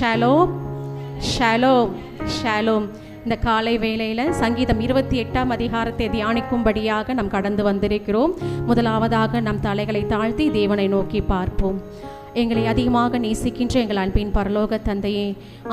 Shalom Shalom Shalom. இந்த காலை வேளையில் சங்கீதம் 28ஆம் அதிகாரத்தை தியானிக்கும்படியாக நாம் கடந்து வந்திருக்கிறோம். முதலாவதாக நம் தலைகளை தாழ்த்தி தேவனை நோக்கி பார்ப்போம். எங்களை அதிகமாக நேசிக்கின்ற எங்கள் அன்பின் பரலோக தந்தையே,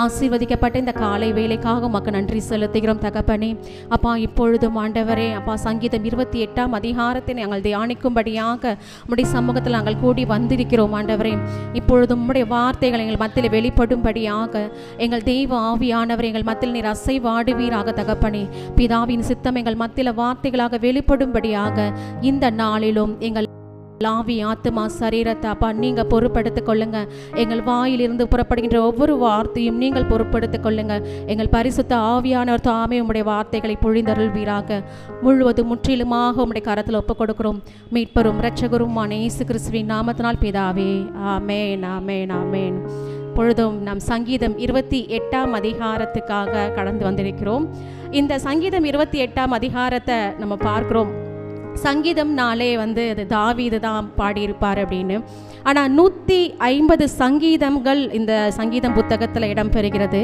ஆசீர்வதிக்கப்பட்ட இந்த காலை வேலைக்காக உமக்கு நன்றி செலுத்துகிறோம் தகப்பனே. அப்பா, இப்பொழுதும் ஆண்டவரே அப்பா, சங்கீதம் 28ஆம் அதிகாரத்தை நாங்கள் தியானிக்கும்படியாக உம்முடைய சமூகத்தில் நாங்கள் கூடி வந்திருக்கிறோம் ஆண்டவரே. இப்பொழுதும் உம்முடைய வார்த்தைகள் எங்கள் மத்தியில் வெளிப்படும்படியாக எங்கள் தெய்வ ஆவியானவர் எங்கள் மத்தியில் நீர் அசைவாடுவீராக தகப்பனே. பிதாவின் சித்தம் எங்கள் மத்தியில் வார்த்தைகளாக வெளிப்படும்படியாக இந்த நாளிலும் எங்கள் ஆவி ஆத்மா சரீரத்தை அப்பா நீங்கள் பொறுப்படுத்திக் கொள்ளுங்க. எங்கள் வாயிலிருந்து புறப்படுகின்ற ஒவ்வொரு வார்த்தையும் நீங்கள் பொறுப்படுத்திக் கொள்ளுங்க. எங்கள் பரிசுத்த ஆவியானவர் தாமே உம்முடைய வார்த்தைகளை பொழிந்தருள்வீராக. முழுவதும் முற்றிலுமாக உம்முடைய கரத்தில் ஒப்புக் கொடுக்கிறோம். மீட்பரும் இரட்சகருமான இயேசு கிறிஸ்துவின் நாமத்தினால் பிதாவே, ஆமேன் ஆமேன் ஆமேன். பொழுதும் நாம் சங்கீதம் 28ஆம் அதிகாரத்துக்காக கடந்து வந்திருக்கிறோம். இந்த சங்கீதம் 28ஆம் அதிகாரத்தை நம்ம பார்க்கிறோம். சங்கீதம்னாலே அது தாவீது தான் பாடியிருப்பார் அப்படின்னு. ஆனால் 150 சங்கீதங்கள் இந்த சங்கீதம் புத்தகத்தில் இடம்பெறுகிறது.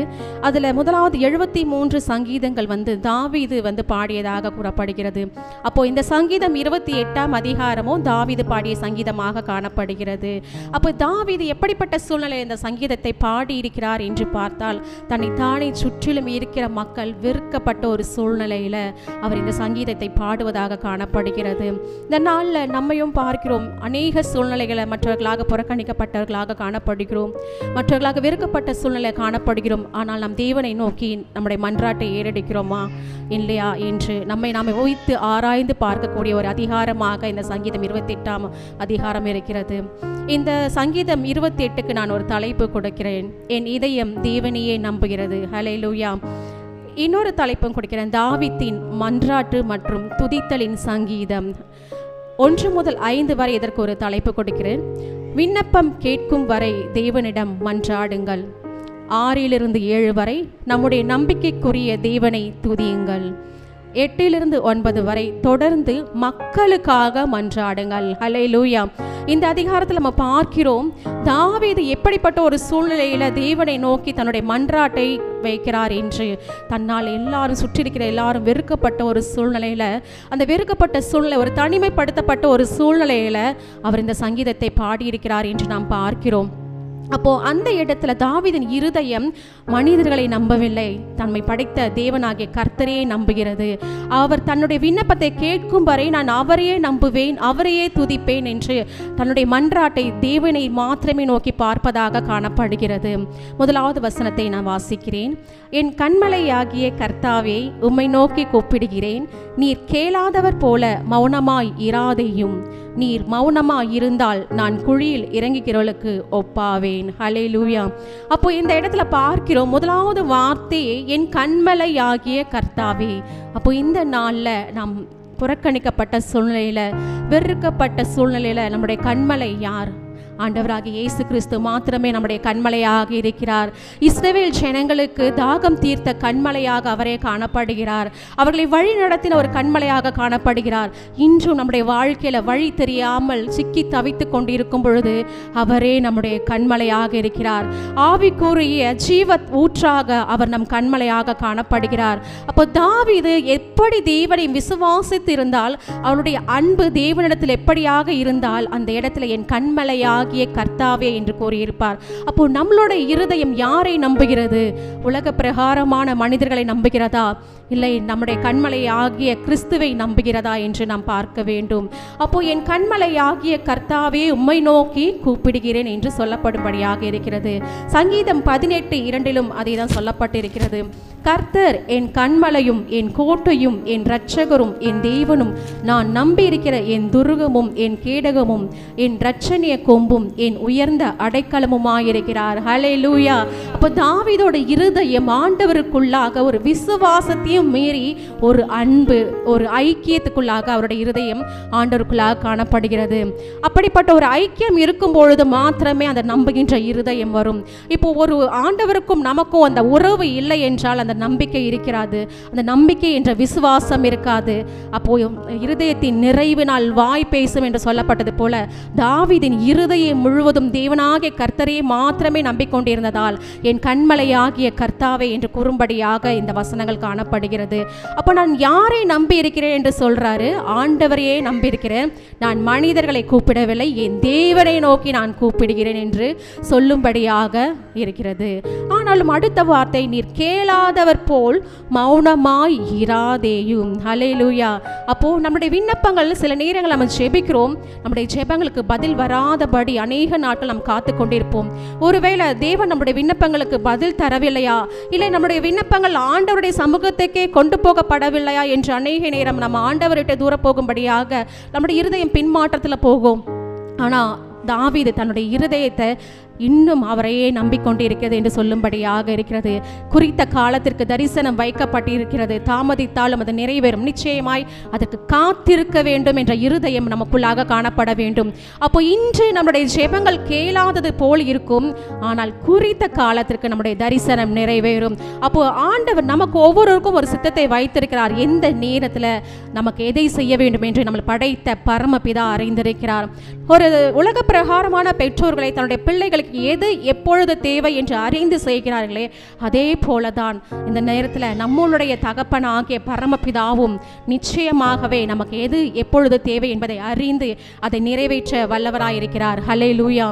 அதில் முதலாவது 73 சங்கீதங்கள் தாவீது பாடியதாக கூறப்படுகிறது. அப்போது இந்த சங்கீதம் 28ஆம் அதிகாரமும் தாவீது பாடிய சங்கீதமாக காணப்படுகிறது. அப்போ தாவீது எப்படிப்பட்ட சூழ்நிலையில் இந்த சங்கீதத்தை பாடியிருக்கிறார் என்று பார்த்தால், தன்னை தானே சுற்றிலும் இருக்கிற மக்கள் வெறுக்கப்பட்ட ஒரு சூழ்நிலையில் அவர் இந்த சங்கீதத்தை பாடுவதாக காணப்படுகிறது. இந்த நாளில் நம்மையும் பார்க்கிறோம். அநேக சூழ்நிலைகளை மற்றவர்களாக புறக்கணிக்கப்பட்டவர்களாக காணப்படுகிறோம், மற்றவர்களாக வெறுக்கப்பட்ட சூழ்நிலை காணப்படுகிறோம். ஆனால் நம் தேவனை நோக்கி நம்முடைய மன்றாட்டை ஏறெடுக்கிறோமா இல்லையா என்று நாம் ஓய்த்து ஆராய்ந்து பார்க்கக்கூடிய ஒரு அதிகாரமாக இந்த சங்கீதம் 28ஆம் அதிகாரம் இருக்கிறது. இந்த சங்கீதம் 28க்கு நான் ஒரு தலைப்பு கொடுக்கிறேன். என் இதயம் தேவனையே நம்புகிறது. ஹல்லேலூயா. இன்னொரு தலைப்பும் கொடுக்கிறேன், தாவீதின் மன்றாட்டு மற்றும் துதித்தலின் சங்கீதம். 1 முதல் 5 வரை இதற்கு ஒரு தலைப்பு கொடுக்கிறேன். விண்ணப்பம் கேட்கும் வரை தேவனிடம் மன்றாடுங்கள். 6 - 7 வரை நம்முடைய நம்பிக்கைக்குரிய தேவனை துதியுங்கள். 8 - 9 வரை தொடர்ந்து மக்களுக்காக மன்றாடுங்கள். ஹல்லேலூயா. இந்த அதிகாரத்தில் நம்ம பார்க்கிறோம், தாவீது எப்படிப்பட்ட ஒரு சூழ்நிலையில் தேவனை நோக்கி தன்னுடைய மன்றாட்டை வைக்கிறார் என்று. தன்னால் எல்லாரும் சுற்றிருக்கிற எல்லாரும் வெறுக்கப்பட்ட ஒரு சூழ்நிலையில், அந்த வெறுக்கப்பட்ட சூழ்நிலை ஒரு தனிமைப்படுத்தப்பட்ட ஒரு சூழ்நிலையில் அவர் இந்த சங்கீதத்தை பாடியிருக்கிறார் என்று நாம் பார்க்கிறோம். அப்போது அந்த இடத்துல தாவீதின் இருதயம் மனிதர்களை நம்பவில்லை, தன்னை படைத்த தேவனாகிய கர்த்தரையே நம்புகிறது. அவர் தன்னுடைய விண்ணப்பத்தை கேட்கும் வரை நான் அவரையே நம்புவேன், அவரையே துதிப்பேன் என்று தன்னுடைய மன்றாட்டை தேவனை மாத்திரமே நோக்கி பார்ப்பதாக காணப்படுகிறது. முதலாவது வசனத்தை நான் வாசிக்கிறேன். என் கண்மலையாகிய கர்த்தாவே, உம்மை நோக்கி கூப்பிடுகிறேன். நீர் கேளாதவர் போல மௌனமாய் இராதேயும். நீர் மௌனமாய் இருந்தால் நான் குழியில் இறங்குகிறவளுக்கு ஒப்பாவேன். ஹல்லேலூயா. அப்போ இந்த இடத்துல பார்க்கிறோம், முதலாவது வார்த்தையே என் கண்மலையாகிய கர்த்தாவே. அப்போ இந்த நாளில் நாம் புறக்கணிக்கப்பட்ட சூழ்நிலையில், வெறுக்கப்பட்ட சூழ்நிலையில் நம்முடைய கண்மலை யார்? ஆண்டவராகிய இயேசு கிறிஸ்து மாத்திரமே நம்முடைய கண்மலையாக இருக்கிறார். இஸ்ரவேல் ஜனங்களுக்கு தாகம் தீர்த்த கண்மலையாக அவரே காணப்படுகிறார். அவர்களை வழி நடத்தின ஒரு கண்மலையாக காணப்படுகிறார். இன்றும் நம்முடைய வாழ்க்கையில் வழி தெரியாமல் சிக்கி தவித்து கொண்டிருக்கும் பொழுது அவரே நம்முடைய கண்மலையாக இருக்கிறார். ஆவிக்குரிய ஜீவ ஊற்றாக அவர் நம் கண்மலையாக காணப்படுகிறார். அப்போ தாவீது எப்படி தேவனை விசுவாசித்து இருந்தால், அவருடைய அன்பு தேவனிடத்தில் எப்படியாக இருந்தால், அந்த இடத்துல என் கண்மலையாக கர்த்தாவே என்று கூறியிருப்பார். அப்போ நம்மளுடைய இருதயம் யாரை நம்புகிறது? உலக பிரகாரமான மனிதர்களை நம்புகிறதா, இல்லை நம்முடைய கண்மலை ஆகிய கிறிஸ்துவை நம்புகிறதா என்று நாம் பார்க்க வேண்டும். அப்போ என் கண்மலை ஆகிய கர்த்தாவே, உம்மை நோக்கி கூப்பிடுகிறேன் என்று சொல்லப்படும்படியாக இருக்கிறது. சங்கீதம் 18:2 அதே தான் சொல்லப்பட்டிருக்கிறது. கர்த்தர் என் கண்மலையும் என் கோட்டையும் என் இரட்சகரும் என் தேவனும், நான் நம்பியிருக்கிற என் துருகமும் என் கேடகமும் என் இரட்சணிய கொம்பும் என் உயர்ந்த அடைக்கலமுமாயிருக்கிறார். ஹல்லேலூயா. அப்போ தாவீதோட இருதயம் ஆண்டவருக்குள்ளாக ஒரு விசுவாசத்தையும் மீறி ஒரு அன்பு, ஒரு ஐக்கியத்துக்குள்ளாக அவருடைய இருதயம் ஆண்டவருக்குள்ளாக காணப்படுகிறது. அப்படிப்பட்ட ஒரு ஐக்கியம் இருக்கும் பொழுது மாத்திரமே அந்த நம்புகின்ற இருதயம் வரும். இப்போ ஒரு ஆண்டவருக்கும் நமக்கும் அந்த உறவு இல்லை என்றால் அந்த அந்த நம்பிக்கை இருக்கிறாது, அந்த நம்பிக்கை என்ற விசுவாசம் இருக்காது. அப்போ இருதயத்தின் நிறைவினால் வாய் பேசும் என்று சொல்லப்பட்டது போல தாவீதின் இருதயம் முழுவதும் தேவனாகிய கர்த்தரை மாத்திரமே நம்பிக்கொண்டிருந்ததால் என் கண்மலையாகிய கர்த்தாவே என்று கூறும்படியாக இந்த வசனங்கள் காணப்படுகிறது. அப்போ நான் யாரை நம்பி இருக்கிறேன் என்று சொல்றாரு? ஆண்டவரையே நம்பி இருக்கிறேன், நான் மனிதர்களை கூப்பிடவில்லை, என் தேவனை நோக்கி நான் கூப்பிடுகிறேன் என்று சொல்லும்படியாக இருக்கிறது. ஆனாலும் அடுத்த வார்த்தை, நீர் கேளாதவர் போல் மௌனமாய் இராதேயும். ஹல்லேலூயா. அப்போ நம்முடைய விண்ணப்பங்கள் சில நேரங்கள் நம்ம ஜெபிக்கிறோம், நம்முடைய ஜெபங்களுக்கு பதில் வராதபடி அநேக நாட்கள் நாம் காத்து கொண்டிருப்போம். ஒருவேளை தேவன் நம்முடைய விண்ணப்பங்களுக்கு பதில் தரவில்லையா, இல்லை நம்முடைய விண்ணப்பங்கள் ஆண்டவருடைய சமூகத்துக்கே கொண்டு போகப்படவில்லையா என்று அநேக நேரம் நம்ம ஆண்டவர்கிட்ட தூர போகும்படியாக நம்முடைய இருதயம் பின்மாற்றத்தில் போகும். ஆனால் தாவீது தன்னுடைய இருதயத்தை இன்னும் அவரையே நம்பிக்கொண்டிருக்கிறது என்று சொல்லும்படியாக இருக்கிறது. குறித்த காலத்திற்கு தரிசனம் வைக்கப்பட்டிருக்கிறது, தாமதித்தாலும் அது நிறைவேறும், நிச்சயமாய் அதற்கு காத்திருக்க வேண்டும் என்ற இருதயம் நமக்குள்ளாக காணப்பட வேண்டும். அப்போ இன்று நம்முடைய ஜெபங்கள் கேளாதது போல் இருக்கும், ஆனால் குறித்த காலத்திற்கு நம்முடைய தரிசனம் நிறைவேறும். அப்போ ஆண்டவர் நமக்கு ஒவ்வொருவருக்கும் ஒரு சித்தத்தை வைத்திருக்கிறார். எந்த நேரத்தில் நமக்கு எதை செய்ய வேண்டும் என்று நம்மளை படைத்த பரமபிதா அறிந்திருக்கிறார். ஒரு உலக பிரகாரமான பெற்றோர்களை தன்னுடைய பிள்ளைகளுக்கு எது எப்பொழுது தேவை என்று அறிந்து செய்கிறார்களே, அதே போலதான் இந்த நேரத்தில் நம்மளுடைய தகப்பன் ஆகிய பரமபிதாவும் நிச்சயமாகவே நமக்கு எது எப்பொழுது தேவை என்பதை அறிந்து அதை நிறைவேற்ற வல்லவராயிருக்கிறார். ஹல்லேலூயா.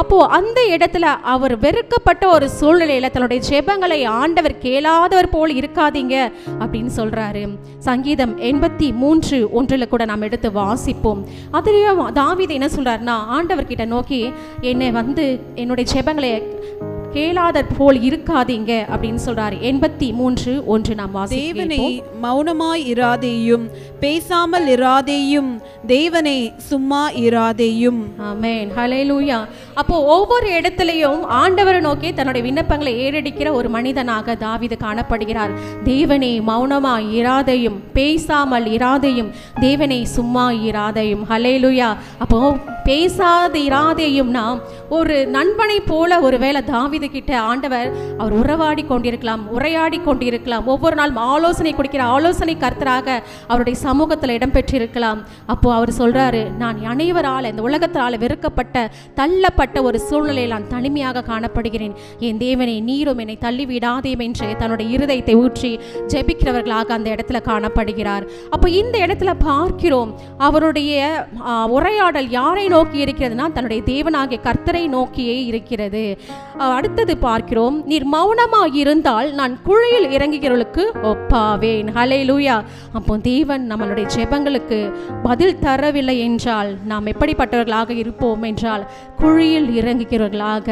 அப்போ அந்த இடத்துல அவர் வெறுக்கப்பட்ட ஒரு சூழ்நிலையில தன்னுடைய ஜெபங்களை ஆண்டவர் கேளாதவர் போல் இருக்காதீங்க அப்படின்னு சொல்றாரு. சங்கீதம் 83:1 கூட நாம் எடுத்து வாசிப்போம். அதுலயும் தாவீது என்ன சொல்றாருன்னா, ஆண்டவர் கிட்ட நோக்கி என்னை என்னுடைய ஜெபங்களை கேளாத போல் இருக்காதீங்க அப்படின்னு சொல்றாரு. 83:1 நாம் வாசிப்போம். தேவனே மௌனமாய் இராதேயும், பேசாமல் இராதேயும், தேவனே சும்மா இராதேயும். ஆமென். ஹல்லேலூயா. அப்போ ஒவ்வொரு இடத்திலையும் ஆண்டவரை நோக்கி தன்னுடைய விண்ணப்பங்களை ஏறெடுக்கிற ஒரு மனிதனாக தாவீது காணப்படுகிறார். தேவனே மௌனமாய் இராதேயும், பேசாமல் இராதேயும், தேவனே சும்மா இராதேயும். ஹல்லேலூயா. அப்போ பேசாத இராதேயும்னா ஒரு நண்பனை போல ஒருவேளை தாவீது கிட்ட ஆண்டவர் அவர் உறவாடி கொண்டிருக்கலாம், உரையாடி கொண்டிருக்கலாம், ஒவ்வொரு நாளும் ஆலோசனை கொடுக்கிற ஆலோசனை கர்த்தராக அவருடைய சமூகத்தில் இடம்பெற்றிருக்கலாம். அப்போ அவர் சொல்றாரு, நான் அனைவரால் இந்த உலகத்தால் வெறுக்கப்பட்ட தள்ளப்பட்ட ஒரு சூழ்நிலையில் நான் தனிமையாக காணப்படுகிறேன், என் தேவனை நீரும் என்னை தள்ளிவிடாதேயும் என்று தன்னுடைய இருதயத்தை ஊற்றி ஜெபிக்கிறவர்களாக அந்த இடத்துல காணப்படுகிறார். அப்போ இந்த இடத்துல பார்க்கிறோம் அவருடைய உரையாடல் யாரை நோக்கி இருக்கிறதுனா தன்னுடைய தேவனாகிய கர்த்தரை நோக்கியே இருக்கிறது. அடுத்தது பார்க்கிறோம், நீர் மௌனமாக இருந்தால் நான் குழியில் இறங்குகிறவர்களுக்கு ஒப்பாவேன். ஹல்லேலூயா. அப்போ தேவன் நம்மளுடைய ஜெபங்களுக்கு பதில் தரவில்லை என்றால் நாம் எப்படிப்பட்டவர்களாக இருப்போம் என்றால் குழியில் இறங்குகிறவர்களாக.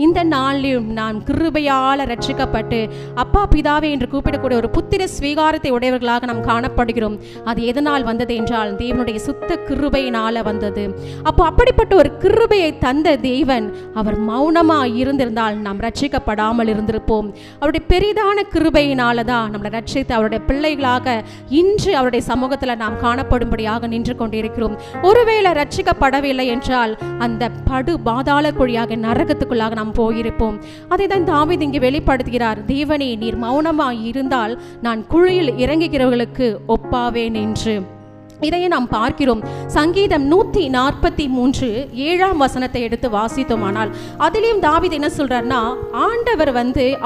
இந்த நாளிலும் நாம் கிருபையால் ரட்சிக்கப்பட்டு அப்பா பிதாவே என்று கூப்பிடக்கூடிய ஒரு புத்திர ஸ்வீகாரத்தை உடையவர்களாக நாம் காணப்படுகிறோம். அது எதனால் வந்தது என்றால் தேவனுடைய சுத்த கிருபையினால வந்தது. அப்போ அப்படிப்பட்ட ஒரு கிருபையை தந்த தேவன் அவர் மௌனமாக இருந்திருந்தால் நாம் ரட்சிக்கப்படாமல் இருந்திருப்போம். அவருடைய பெரிதான கிருபையினால தான் நம்மளை ரட்சித்து அவருடைய பிள்ளைகளாக இன்று அவருடைய சமூகத்தில் நாம் காணப்படும்படியாக நின்று கொண்டிருக்கிறோம். ஒருவேளை ரட்சிக்கப்படவில்லை என்றால் அந்த படு பாதாள குழியாக நரகத்துக்குள்ளாக நாம் போயிருப்போம். அதை தான் தாவீது இங்கே வெளிப்படுத்துகிறார். தேவனே நீர் மௌனமாய் இருந்தால் நான் குழியில் இறங்குகிறவர்களுக்கு ஒப்பாவேன் என்று. இதையே நாம் பார்க்கிறோம். சங்கீதம் 143 வசனத்தை எடுத்து வாசித்தோமானால் அதிலையும் தாவீது என்ன சொல்றாருன்னா, ஆண்டவர்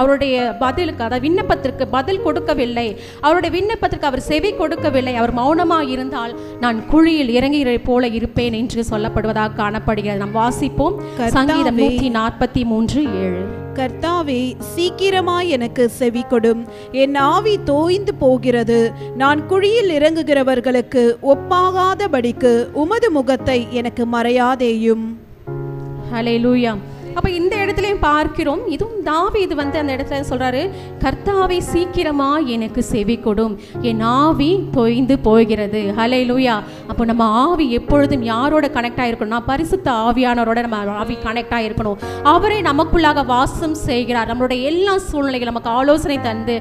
அவருடைய பதிலுக்கு, அதாவது விண்ணப்பத்திற்கு பதில் கொடுக்கவில்லை, அவருடைய விண்ணப்பத்திற்கு அவர் செவி கொடுக்கவில்லை, அவர் மௌனமாக இருந்தால் நான் குழியில் இறங்குகிற போல இருப்பேன் என்று சொல்லப்படுவதாக காணப்படுகிறது. நாம் வாசிப்போம். சங்கீதம் 143:7. கர்த்தாவே சீக்கிரமாய் எனக்கு செவி கொடும், என் ஆவி தோய்ந்து போகிறது, நான் குழியில் இறங்குகிறவர்களுக்கு ஒப்பாகாதபடிக்கு உமது முகத்தை எனக்கு மறையாதேயும். ஹல்லேலூயா. அப்போ இந்த இடத்துலையும் பார்க்கிறோம், இதுவும் தாவீது அந்த இடத்துல சொல்றாரு, கர்த்தாவே சீக்கிரமா எனக்கு செவி கொடும், என் ஆவி தொய்ந்து போகிறது. ஹல்லேலூயா. அப்போ நம்ம ஆவி எப்பொழுதும் யாரோட கனெக்ட் ஆகிருக்கணும்? பரிசுத்த ஆவியானவரோட நம்ம ஆவி கனெக்ட் ஆகிருக்கணும். அவரே நமக்குள்ளாக வாசம் செய்கிறார். நம்மளுடைய எல்லா சூழ்நிலைகளும் நமக்கு ஆலோசனை தந்து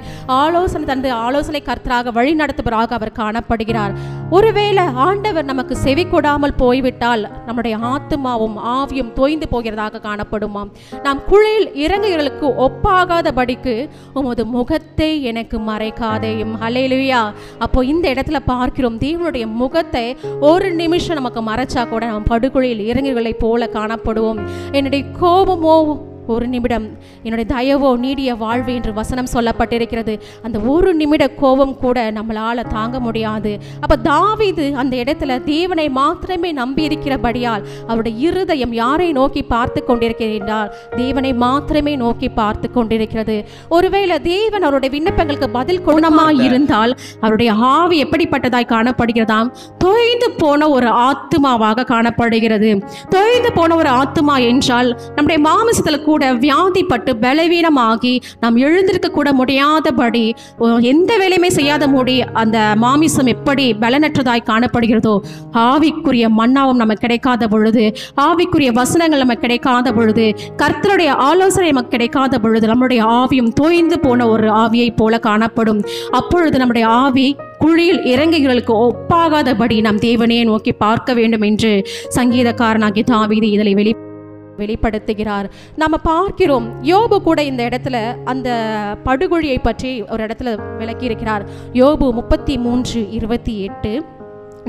ஆலோசனை கர்த்தராக வழி நடத்துபவராக அவர் காணப்படுகிறார். ஒருவேளை ஆண்டவர் நமக்கு செவி கொடாமல் போய்விட்டால் நம்முடைய ஆத்துமாவும் ஆவியும் தொய்ந்து போகிறதாக காணப்படும். காணப்படுமாம். நாம் குழியில் இறங்குகிறவர்களுக்கு ஒப்பாகாதபடிக்கு உமது முகத்தை எனக்கு மறைக்காதேயும். ஹல்லேலூயா. அப்போ இந்த இடத்துல பார்க்கிறோம், தேவனுடைய முகத்தை ஒரு நிமிஷம் நமக்கு மறைச்சா கூட நாம் படுகுழியில் இறங்குகளை போல காணப்படுவோம். என்னுடைய கோபமோ ஒரு நிமிடம், என்னுடைய தயவோ நீடிய வாழ்வு என்று வசனம் சொல்லப்பட்டிருக்கிறது. அந்த ஒரு நிமிட கோபம் கூட நம்மளால தாங்க முடியாது. அப்ப தாவீது அந்த இடத்துல தேவனை மாத்திரமே நம்பி இருக்கிறபடியால் அவருடைய இருதயம் யாரை நோக்கி பார்த்து கொண்டிருக்கிறது என்றால் தேவனை மாத்திரமே நோக்கி பார்த்து கொண்டிருக்கிறது. ஒருவேளை தேவன் அவருடைய விண்ணப்பங்களுக்கு பதில் குணமாய் இருந்தால் அவருடைய ஆவி எப்படிப்பட்டதாய் காணப்படுகிறதாம்? தொய்ந்து போன ஒரு ஆத்துமாவாக காணப்படுகிறது. தொய்ந்து போன ஒரு ஆத்துமா என்றால் நம்முடைய மாமிசத்துல கூட வியாதிப்பட்டு பலவீனமாகி நாம் எழுந்திருக்க கூட முடியாதபடி எந்த வேலையுமே செய்யாத அந்த மாமிசம் எப்படி பலனற்றதாய் காணப்படுகிறதோ, ஆவிக்குரிய மன்னாவும் நமக்கு கிடைக்காத பொழுது, ஆவிக்குரிய வசனங்கள் நமக்கு கிடைக்காத பொழுது, கர்த்தருடைய ஆலோசனை நமக்கு கிடைக்காத பொழுது நம்முடைய ஆவியும் தோய்ந்து போன ஒரு ஆவியை போல காணப்படும். அப்பொழுது நம்முடைய ஆவி குழியில் இறங்குகிறவர்களுக்கு ஒப்பாகாதபடி நாம் தேவனையே நோக்கி பார்க்க வேண்டும் என்று சங்கீதக்காரனாகிய தாவீது இதில் வெளிப்படுத்துகிறார். நாம பார்க்கிறோம், யோபு கூட இந்த இடத்துல அந்த படுகொழியை பற்றி ஒரு இடத்துல விளக்கி இருக்கிறார். யோபு 33:28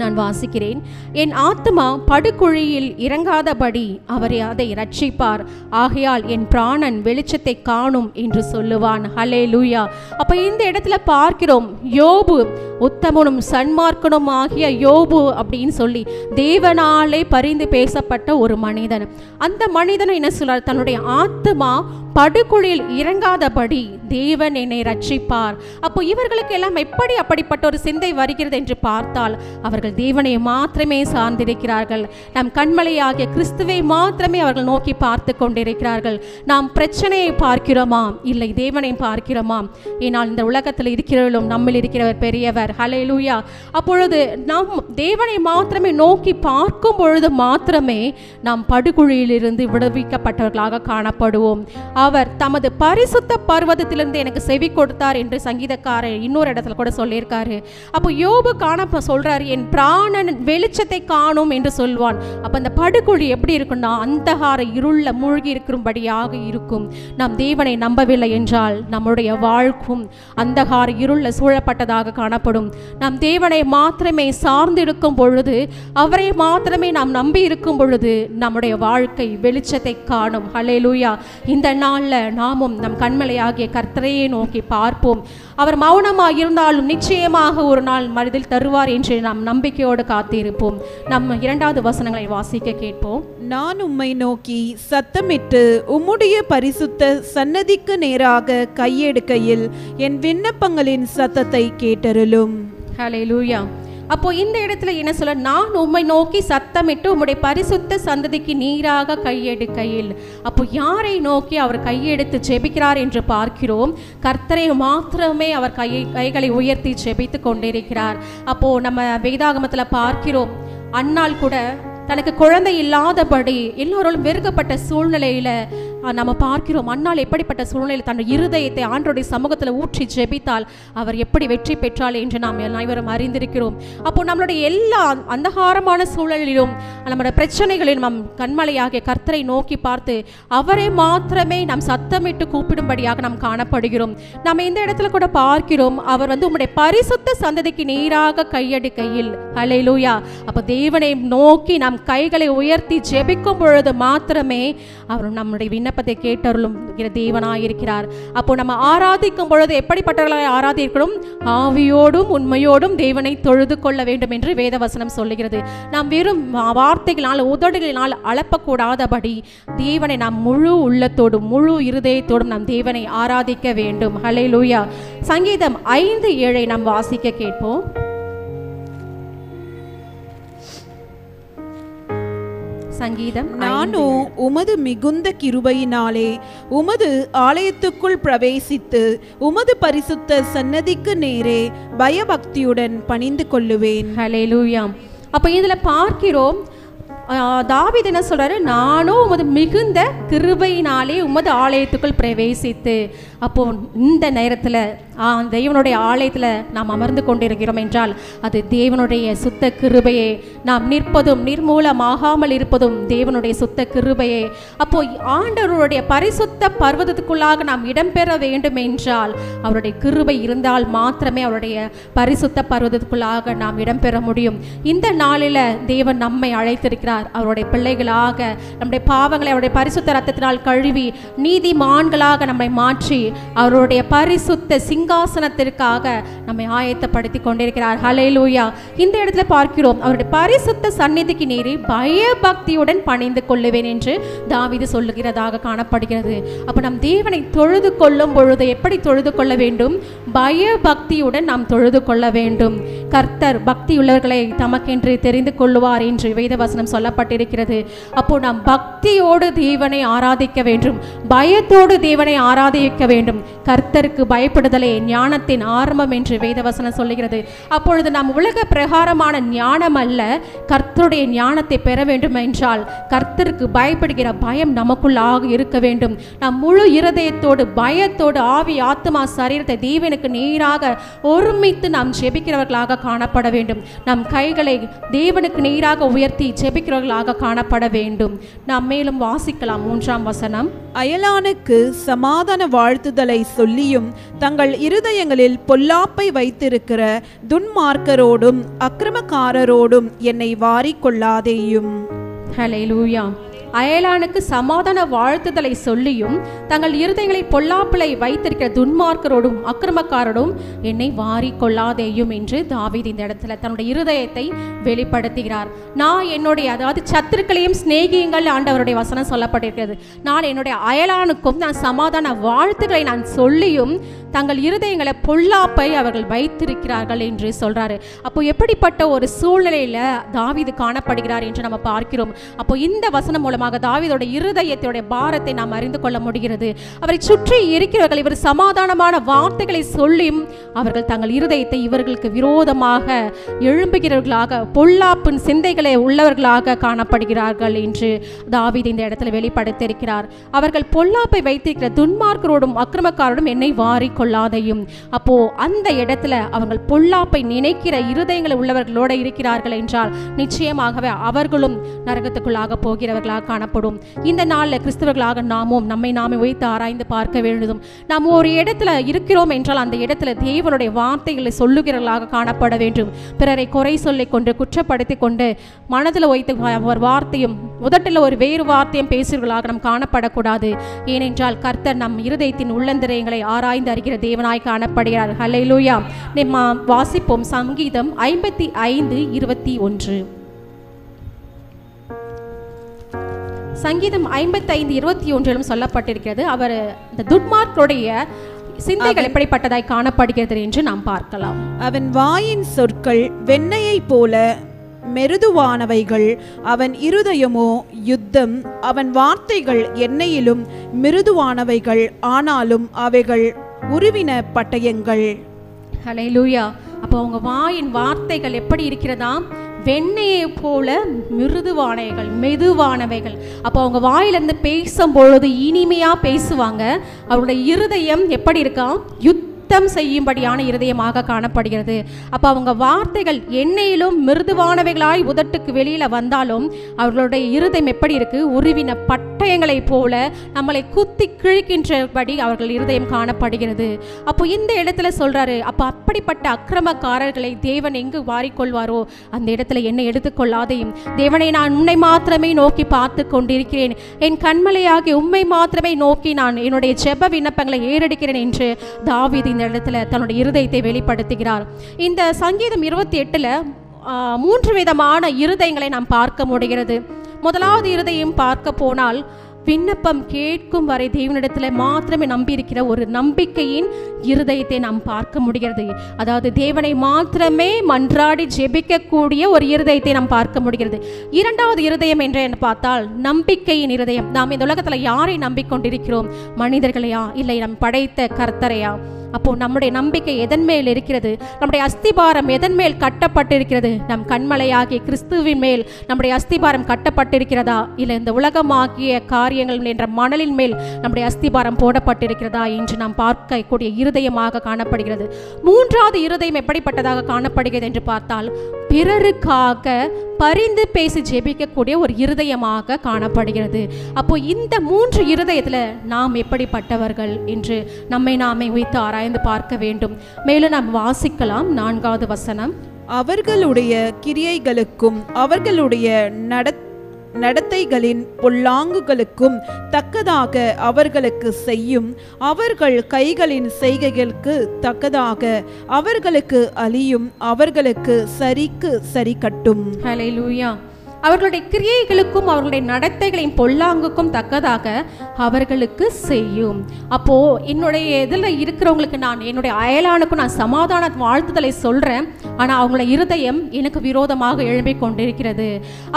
நான் வாசிக்கிறேன். என் ஆத்துமா படுகுழியில் இறங்காதபடி அவர் அதை ரட்சிப்பார், ஆகையால் என் பிராணன் வெளிச்சத்தை காணும் என்று சொல்லுவான். ஹல்லேலூயா. அப்ப இந்த இடத்துல பார்க்கிறோம், யோபு உத்தமனும் சன்மார்க்கனும் ஆகிய யோபு அப்படின்னு சொல்லி தேவனாலே பரிந்து பேசப்பட்ட ஒரு மனிதன். அந்த மனிதனும் என்ன சொல்றார்? தன்னுடைய ஆத்துமா படுகுழியில் இறங்காதபடி தேவன் என்னை ரட்சிப்பார். அப்போ இவர்களுக்கு எல்லாம் எப்படி அப்படிப்பட்ட ஒரு சிந்தை வருகிறது என்று பார்த்தால் அவர்கள் தேவனை மாத்திரமே சார்ந்திருக்கிறார்கள். நம் கண்மலையாகிய கிறிஸ்துவை மாத்திரமே அவர்கள் நோக்கி பார்த்து கொண்டிருக்கிறார்கள். நாம் பிரச்சனையை பார்க்கிறோமா? இல்லை, தேவனை பார்க்கிறோமா? ஏனால் இந்த உலகத்தில் இருக்கிறவர்களும் நம்மில் இருக்கிறவர் பெரியவர். ஹல்லேலூயா. அப்பொழுது நாம் தேவனை மாத்திரமே நோக்கி பார்க்கும் பொழுது மாத்திரமே நாம் படுகுழியிலிருந்து விடுவிக்கப்பட்டவர்களாக காணப்படுவோம். அவர் தமது பரிசுத்த பர்வதத்திலிருந்து எனக்கு செவி கொடுத்தார் என்று சங்கீதக்காரர் இன்னொரு இடத்துல கூட சொல்லியிருக்காரு. அப்போ யோபு சொல்றாரு, என் பிராணன் வெளிச்சத்தை காணும் என்று சொல்வான். அப்ப அந்த படுகுழி எப்படி இருக்குன்னா அந்தகார இருள மூழ்கி இருக்கும்படியாக இருக்கும். நாம் தேவனை நம்பவில்லை என்றால் நம்முடைய வாழ்க்கும் அந்தகார இருள சூழப்பட்டதாக காணப்படும். நாம் தேவனை மாத்திரமே சார்ந்திருக்கும் பொழுது, அவரை மாத்திரமே நாம் நம்பி இருக்கும் பொழுது நம்முடைய வாழ்க்கை வெளிச்சத்தை காணும். ஹல்லேலூயா. இந்த நாள்ல நாமும் நம் கண்மலையாகிய கர்த்தரையே நோக்கி பார்ப்போம். அவர் மௌனமாக இருந்தாலும் நிச்சயமாக ஒரு நாள் மனதில் தருவார் என்று நாம் நம்பிக்கையோடு காத்திருப்போம். நம்ம 2வது வசனங்களை வாசிக்க கேட்போம். நான் உம்மை நோக்கி சத்தமிட்டு உம்முடைய பரிசுத்த சன்னதிக்கு நேராக கையெடுக்கையில் என் விண்ணப்பங்களின் சத்தத்தை கேட்டருளும். ஹல்லேலூயா. அப்போ இந்த இடத்துல என்ன சொல்ல? நான் உம்மை நோக்கி சத்தமிட்டு உம்முடைய பரிசுத்த சந்ததிக்கு நீராக கையெடுக்கையில். அப்போ யாரை நோக்கி அவர் கையெடுத்து ஜெபிக்கிறார் என்று பார்க்கிறோம்? கர்த்தரை மாத்திரமே அவர் கைகளை உயர்த்தி ஜெபித்து கொண்டிருக்கிறார். அப்போ நம்ம வேதாகமத்துல பார்க்கிறோம், அன்னாள் கூட தனக்கு குழந்தை இல்லாதபடி எல்லோரும் வெறுக்கப்பட்ட சூழ்நிலையில நம்ம பார்க்கிறோம். அன்னாள் எப்படிப்பட்ட சூழ்நிலையில் தன் இருதயத்தை ஆண்டவருடைய சமூகத்தில் ஊற்றி ஜெபித்தால் அவர் எப்படி வெற்றி பெற்றாள் என்று நாம் அனைவரும் அறிந்திருக்கிறோம். அப்போ நம்மளுடைய எல்லா அந்தகாரமான சூழலிலும் நம்முடைய பிரச்சனைகளிலும் நம் கண்மலையாகிய கர்த்தரை நோக்கி பார்த்து அவரை மாத்திரமே நாம் சத்தமிட்டு கூப்பிடும்படியாக நாம் காணப்படுகிறோம். நம்ம இந்த இடத்துல கூட பார்க்கிறோம், அவர் உம்முடைய பரிசுத்த சந்ததிக்கு நீராக கையெடுக்கையில். ஹல்லேலூயா. அப்போ தேவனை நோக்கி நாம் கைகளை உயர்த்தி ஜெபிக்கும் பொழுது மாத்திரமே அவர் நம்முடைய விண்ணப்பத்தை கேட்டருளும் தேவனாயிருக்கிறார். அப்போ நம்ம ஆராதிக்கும் பொழுது எப்படிப்பட்டவர்களை ஆராதிக்கணும்? ஆவியோடும் உண்மையோடும் தேவனை தொழுது கொள்ள வேண்டும் என்று வேதவசனம் சொல்லுகிறது. நாம் வெறும் வார்த்தைகளால் உதடுகளினால் அளப்பக்கூடாதபடி தேவனை நாம் முழு உள்ளத்தோடும் முழு இருதயத்தோடும் நாம் தேவனை ஆராதிக்க வேண்டும். ஹல்லேலூயா. சங்கீதம் 5:7 நாம் வாசிக்க கேட்போம். சங்கீதம், நானோ உமது மிகுந்த கிருபையினாலே உமது ஆலயத்துக்குள் பிரவேசித்து உமது பரிசுத்த சன்னதிக்கு நேரே பயபக்தியுடன் பணிந்து கொள்ளுவேன். ஹல்லேலூயா. அப்ப இதுல பார்க்கிறோம், தாவீது என்ன சொல்றாரு, நானும் உமது மிகுந்த கிருபையினாலே உமது ஆலயத்துக்குள் பிரவேசித்து. அப்போ இந்த நேரத்தில் தேவனுடைய ஆலயத்தில் நாம் அமர்ந்து கொண்டிருக்கிறோம் என்றால் அது தேவனுடைய சுத்த கிருபையே. நாம் நிற்பதும் நிர்மூலமாகாமல் இருப்பதும் தேவனுடைய சுத்த கிருபையே. அப்போ ஆண்டவருடைய பரிசுத்த பர்வதத்துக்குள்ளாக நாம் இடம்பெற வேண்டும் என்றால் அவருடைய கிருபை இருந்தால் மாத்திரமே அவருடைய பரிசுத்த பர்வதத்துக்குள்ளாக நாம் இடம்பெற முடியும். இந்த நாளில் தேவன் நம்மை அழைத்திருக்கிறார். அவருடைய பிள்ளைகளாக நம்முடைய பாவங்களை அவருடைய பரிசுத்த ரத்தத்தினால் கழுவி நீதிமான்களாக நம்மை மாற்றி அவருடைய பரிசுத்த சிங்காசனத்திற்காக நம்மை ஆயத்தப்படுத்தி கொண்டிருக்கிறார். ஹல்லேலூயா. இந்த இடத்துல பார்க்கிறோம், அவருடைய பரிசுத்த சந்நிதிக்கு நேரே பயபக்தியுடன் பணிந்து கொள்ளுவேன் என்று தாவீது சொல்லுகிறதாக காணப்படுகிறது. அப்ப நம் தேவனை தொழுது கொள்ளும் பொழுது எப்படி தொழுது கொள்ள வேண்டும்? பயபக்தியுடன் நாம் தொழுது கொள்ள வேண்டும். கர்த்தர் பக்தியுள்ளவர்களை தமக்கென்று தெரிந்து கொள்ளுவார் என்று வேதவசனம் சொல்லப்பட்டிருக்கிறது. அப்போ நாம் பக்தியோடு தேவனை ஆராதிக்க வேண்டும், பயத்தோடு தேவனை ஆராதிக்க வேண்டும். கர்த்தருக்கு பயப்படுதலே ஞானத்தின் ஆரம்பம் என்று வேதவசனம் சொல்லுகிறது. அப்பொழுது நாம் உலக பிரகாரமான ஞானம் அல்ல, கர்த்தருடைய ஞானத்தை பெற வேண்டும் என்றால் கர்த்தருக்கு பயப்படுகிற பயம் நமக்குள்ளாக இருக்க வேண்டும். நாம் முழு இருதயத்தோடு பயத்தோடு ஆவி ஆத்மா சரீரத்தை தேவனுக்கு நேராக ஒருமித்து நாம் ஜெபிக்கிறவர்களாக காணப்பட வேண்டும். நம் கைகளை தேவனுக்கு நேராக உயர்த்தி ஜெபிக்கிறவர்களாக காணப்பட வேண்டும். நாம் மேலும் வாசிக்கலாம் 3ஆம் வசனம். அயலானுக்கு சமாதான வாழ்த்துதலை சொல்லியும் தங்கள் இருதயங்களில் பொல்லாப்பை வைத்திருக்கிற துன்மார்க்கரோடும் அக்கிரமக்காரரோடும் என்னை வாரிக்கொள்ளாதேயும். ஹல்லேலூயா. அயலானுக்கு சமாதான வாழ்த்துதலை சொல்லியும் தங்கள் இருதயங்களை பொல்லாப்பிலை வைத்திருக்கிற துன்மார்க்கரோடும் அக்கிரமக்காரோடும் என்னை வாரி கொள்ளாதேயும் என்று தாவீது இந்த இடத்துல தன்னுடைய இருதயத்தை வெளிப்படுத்துகிறார். நான் என்னுடைய அதாவது சத்துருக்களையும் சிநேகியுங்கள் ஆண்டவருடைய வசனம் சொல்லப்பட்டிருக்கிறது. நான் என்னுடைய அயலானுக்கும் நான் சமாதான வாழ்த்துக்களை நான் சொல்லியும் தங்கள் இருதயங்களை பொல்லாப்பை அவர்கள் வைத்திருக்கிறார்கள் என்று சொல்றாரு. அப்போ எப்படிப்பட்ட ஒரு சூழ்நிலையில தாவீது காணப்படுகிறார் என்று நம்ம பார்க்கிறோம். அப்போ இந்த வசனம் மூலமாக தாவீதோட இருதயத்தோட பாரத்தை நாம் அறிந்து கொள்ள முடிகிறது. அவரை சுற்றி இருக்கிறவர்கள் இவர் சமாதானமான வார்த்தைகளை சொல்லியும் அவர்கள் தங்கள் இருதயத்தை இவர்களுக்கு விரோதமாக எழும்புகிறவர்களாக பொல்லாப்பின் சிந்தைகளை உள்ளவர்களாக காணப்படுகிறார்கள் என்று தாவீது இந்த இடத்துல வெளிப்படுத்தியிருக்கிறார். அவர்கள் பொல்லாப்பை வைத்திருக்கிற துன்மார்க்கரோடும் அக்கிரமக்காரோடும் என்னை வாரி கொள்ளாதையும். அப்போ அந்த இடத்துல அவர்கள் பொல்லாப்பை நினைக்கிற இருதயங்கள் உள்ளவர்களோட இருக்கிறார்கள் என்றால் நிச்சயமாகவே அவர்களும் நரகத்துக்குள்ளாக போகிறவர்களாக காணப்படும். இந்த நாளில் கிறிஸ்தவர்களாக நாமும் நம்மை நாமே வைத்து ஆராய்ந்து பார்க்க வேண்டும். நாம் ஒரு இடத்துல இருக்கிறோம் என்றால் அந்த இடத்துல தேவனுடைய வார்த்தைகளை சொல்லுகிறவர்களாக காணப்பட வேண்டும். பிறரை குறை சொல்லிக் கொண்டு குற்றப்படுத்தி கொண்டு மனதில் வைத்து ஒரு வார்த்தையும் உதட்டில் ஒரு வேறு வார்த்தையும் பேசுகிறவர்களாக நாம் காணப்படக்கூடாது. ஏனென்றால் கர்த்தர் நம் இருதயத்தின் உள்ளந்தரங்களை ஆராய்ந்து அறிகிற தேவனாய் காணப்படுகிறார். ஹல்லேலூயா. நம்ம வாசிப்போம் சங்கீதம் 55:21. சங்கீதம் 55:21 சொல்லப்பட்டிருக்கிறது. அவர் இந்த துன்மார்க்கருடைய சிந்தைகள் எப்படிப்பட்டதாய் காணப்படுகிறது என்று நாம் பார்க்கலாம். அவன் வாயின் சொற்கள் வெண்ணெயை போல மெருதுவானவைகள், அவன் இருதயமோ யுத்தம். அவன் வார்த்தைகள் எண்ணெயிலும் மிருதுவானவைகள், ஆனாலும் அவைகள் உருவின பட்டயங்கள். ஹல்லேலூயா. அப்போ அவங்க வாயின் வார்த்தைகள் எப்படி இருக்கிறதா? வெண்ணெயை போல மிருதுவானவைகள், மெதுவானவைகள். அப்போ அவங்க வாயிலிருந்து பேசும்பொழுது இனிமையா பேசுவாங்க. அவருடைய இருதயம் எப்படி இருக்கா? யுத்தம் செய்யும்படியான இருதயமாக காணப்படுகிறது. அப்போ அவங்க வார்த்தைகள் எண்ணெயிலும் மிருதுவானவைகளாய் உதட்டுக்கு வெளியில வந்தாலும் அவர்களுடைய இருதயம் எப்படி இருக்கு? உருவின பட்டயங்களை போல நம்மளை குத்தி கிழிக்கின்றபடி அவர்கள் இருதயம் காணப்படுகிறது. அப்போ இந்த இடத்துல சொல்றாரு, அப்போ அப்படிப்பட்ட அக்கிரமக்காரர்களை தேவன் எங்கு வாரிக்கொள்வாரோ அந்த இடத்துல என்னை எடுத்துக்கொள்ளாதையும். தேவனை நான் உன்னை மாத்திரமே நோக்கி பார்த்து கொண்டிருக்கிறேன், என் கண்மலையாகி உம்மை மாத்திரமே நோக்கி நான் என்னுடைய ஜெப விண்ணப்பங்களை ஏறெடுக்கிறேன் என்று தாவீது இந்த இடத்துல தன்னுடைய இருதயத்தை வெளிப்படுத்துகிறார். இந்த சங்கீதம் 28ல 3 விதமான இருதயங்களை நாம் பார்க்க முடிகிறது. முதலாவது இருதயம் பார்க்க போனால் விண்ணப்பம் கேட்கும் வரை தேவனிடத்தில் மாத்திரமே நம்பியிருக்கிற ஒரு நம்பிக்கையின் இருதயத்தை நாம் பார்க்க முடிகிறது. அதாவது தேவனை மாத்திரமே மன்றாடி ஜெபிக்கக்கூடிய ஒரு இருதயத்தை நாம் பார்க்க முடிகிறது. இரண்டாவது இருதயம் என்று பார்த்தால் நம்பிக்கையின் இருதயம். நாம் இந்த உலகத்தில் யாரை நம்பிக்கொண்டிருக்கிறோம்? மனிதர்களையா, இல்லை நம் படைத்த கர்த்தரையா? அப்போ நம்முடைய நம்பிக்கை எதன் மேல் இருக்கிறது? நம்முடைய அஸ்திபாரம் எதன் மேல் கட்டப்பட்டிருக்கிறது? நம் கண்மலையாகிய கிறிஸ்துவின் மேல் நம்முடைய அஸ்திபாரம் கட்டப்பட்டிருக்கிறதா, இல்லை இந்த உலகமாகிய காரியங்கள் என்ற மணலின் மேல் நம்முடைய அஸ்திபாரம் போடப்பட்டிருக்கிறதா என்று நாம் பார்க்கக்கூடிய இருதயமாக காணப்படுகிறது. மூன்றாவது இருதயம் எப்படிப்பட்டதாக காணப்படுகிறது என்று பார்த்தால், பிறருக்காக பரிந்து பேசி ஜெபிக்கக்கூடிய ஒரு இருதயமாக காணப்படுகிறது. அப்போ இந்த 3 இருதயத்தில் நாம் எப்படிப்பட்டவர்கள் என்று நம்மை நாமே வைத்து ஆராய்ந்து பார்க்க வேண்டும். மேலும் நாம் வாசிக்கலாம் 4வது வசனம். அவர்களுடைய கிரியைகளுக்கும் அவர்களுடைய நடத்தைகளின் பொல்லாங்குகளுக்கும் தக்கதாக அவர்களுக்கு செய்யும். அவர்கள் கைகளின் செய்கைகளுக்கு தக்கதாக அவர்களுக்கு அழியும். அவர்களுக்கு சரிக்கு சரி கட்டும். ஹல்லேலூயா. அவர்களுடைய கிரியைகளுக்கும் அவர்களுடைய நடத்தைகளின் பொல்லாங்குக்கும் தக்கதாக அவர்களுக்கு செய்யும். அப்போ என்னுடைய இதில் இருக்கிறவங்களுக்கு நான், என்னுடைய அயலானுக்கும் நான் சமாதான வாழ்த்துதலை சொல்றேன். ஆனால் அவங்களோட இருதயம் எனக்கு விரோதமாக எழும்பிக் கொண்டிருக்கிறது.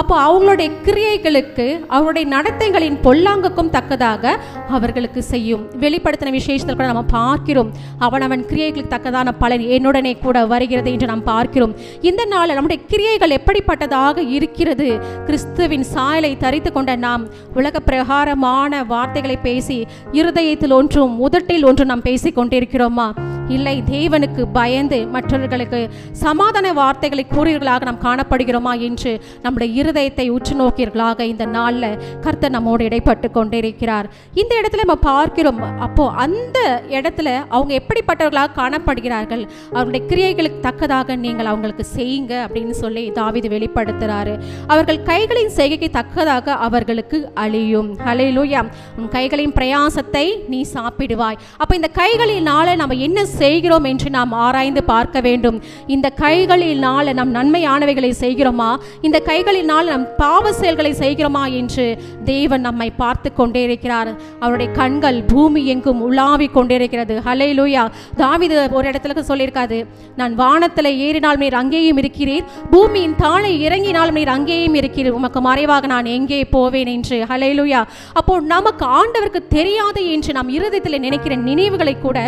அப்போ அவங்களுடைய கிரியைகளுக்கு அவருடைய நடத்தைகளின் பொல்லாங்குக்கும் தக்கதாக அவர்களுக்கு செய்யும். வெளிப்படுத்தின விசேஷத்தில் கூட நம்ம பார்க்கிறோம், அவன் கிரியைகளுக்கு தக்கதான பலன் என்னுடனே கூட வருகிறது என்று நாம் பார்க்கிறோம். இந்த நாளில் நம்முடைய கிரியைகள் எப்படிப்பட்டதாக இருக்கிறது? கிறிஸ்துவின் சாயலை தரித்து கொண்ட நாம் உலக பிரகாரமான வார்த்தைகளை பேசி இருதயத்தில் ஒன்றும் உதட்டில் ஒன்றும் நாம் பேசிக் கொண்டிருக்கிறோமா? இல்லை, தேவனுக்கு பயந்து மற்றவர்களுக்கு சமாதான வார்த்தைகளை கூறியவர்களாக நாம் காணப்படுகிறோமா என்று நம்முடைய இருதயத்தை உற்று நோக்கியவர்களாக இந்த நாளில் கர்த்தர் நம்மோடு இடைப்பட்டு கொண்டிருக்கிறார். இந்த இடத்துல நம்ம பார்க்கிறோம். அப்போ அந்த இடத்துல அவங்க எப்படிப்பட்டவர்களாக காணப்படுகிறார்கள்? அவருடைய கிரியைகளுக்கு தக்கதாக நீங்கள் அவங்களுக்கு செய்யுங்க அப்படின்னு சொல்லி தாவீது வெளிப்படுத்துறாரு. அவர்கள் கைகளின் செய்கைக்கு தக்கதாக அவர்களுக்கு அழியும். ஹல்லேலூயா. உன் கைகளின் பிரயாசத்தை நீ சாப்பிடுவாய். அப்ப இந்த கைகளினால நம்ம என்ன செய்கிறோம் என்று நாம் ஆராய்ந்து பார்க்க வேண்டும். இந்த கைகளினால் நாம் நன்மையானவைகளை செய்கிறோமா, இந்த கைகளினால் நம் பாவ செயல்களை செய்கிறோமா என்று தேவன் நம்மை பார்த்து கொண்டே இருக்கிறார். அவருடைய கண்கள் பூமி எங்கும் உலாவி கொண்டிருக்கிறது. ஹல்லேலூயா. தாவீது ஒரு இடத்துல சொல்லியிருக்காது, நான் வானத்தில் ஏறினால் நீர் அங்கேயும் இருக்கிறீர், பூமியின் தாழை இறங்கினால் நீர் அங்கேயும் இருக்கிறீர், உமக்கு மறைவாக நான் எங்கே போவேன் என்று. ஹல்லேலூயா. அப்போ நமக்கு ஆண்டவருக்கு தெரியாது என்று நாம் இருதயத்தில் நினைக்கிற நினைவுகளை கூட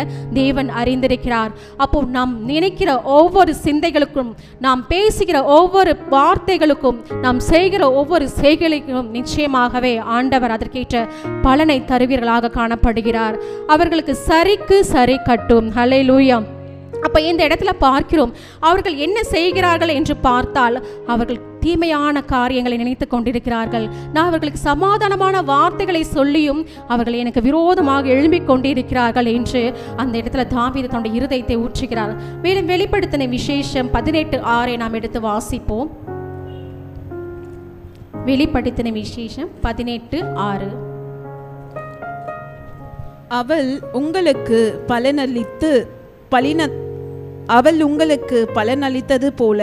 தேவன் அறிந்திருக்கிறார். அப்போ நாம் நினைக்கிற ஒவ்வொரு சிந்தைகளுக்கும், நாம் பேசுகிற ஒவ்வொரு வார்த்தைகளுக்கும், நாம் செய்கிற ஒவ்வொரு செய்கைகளுக்கும் நிச்சயமாகவே ஆண்டவர் அதற்கேற்ற பலனை தருவீர்களாக காணப்படுகிறார். அவர்களுக்கு சரிக்கு சரி கட்டும். ஹல்லேலூயா. அப்ப இந்த இடத்துல பார்க்கிறோம், அவர்கள் என்ன செய்கிறார்கள் என்று பார்த்தால், அவர்கள் தீமையான காரியங்களை நினைத்து கொண்டிருக்கிறார்கள். நான் அவர்களுக்கு சமாதானமான வார்த்தைகளை சொல்லியும் அவர்கள் எனக்கு விரோதமாக எழும்பிக் கொண்டிருக்கிறார்கள் என்று அந்த இடத்துல தாவீது தன்னுடைய இருதயத்தை ஊற்றுகிறார். மேலும் வெளிப்படுத்தின விசேஷம் 18:6 நாம் எடுத்து வாசிப்போம். வெளிப்படுத்தின விசேஷம் 18:6. அவள் உங்களுக்கு பலனளித்தது போல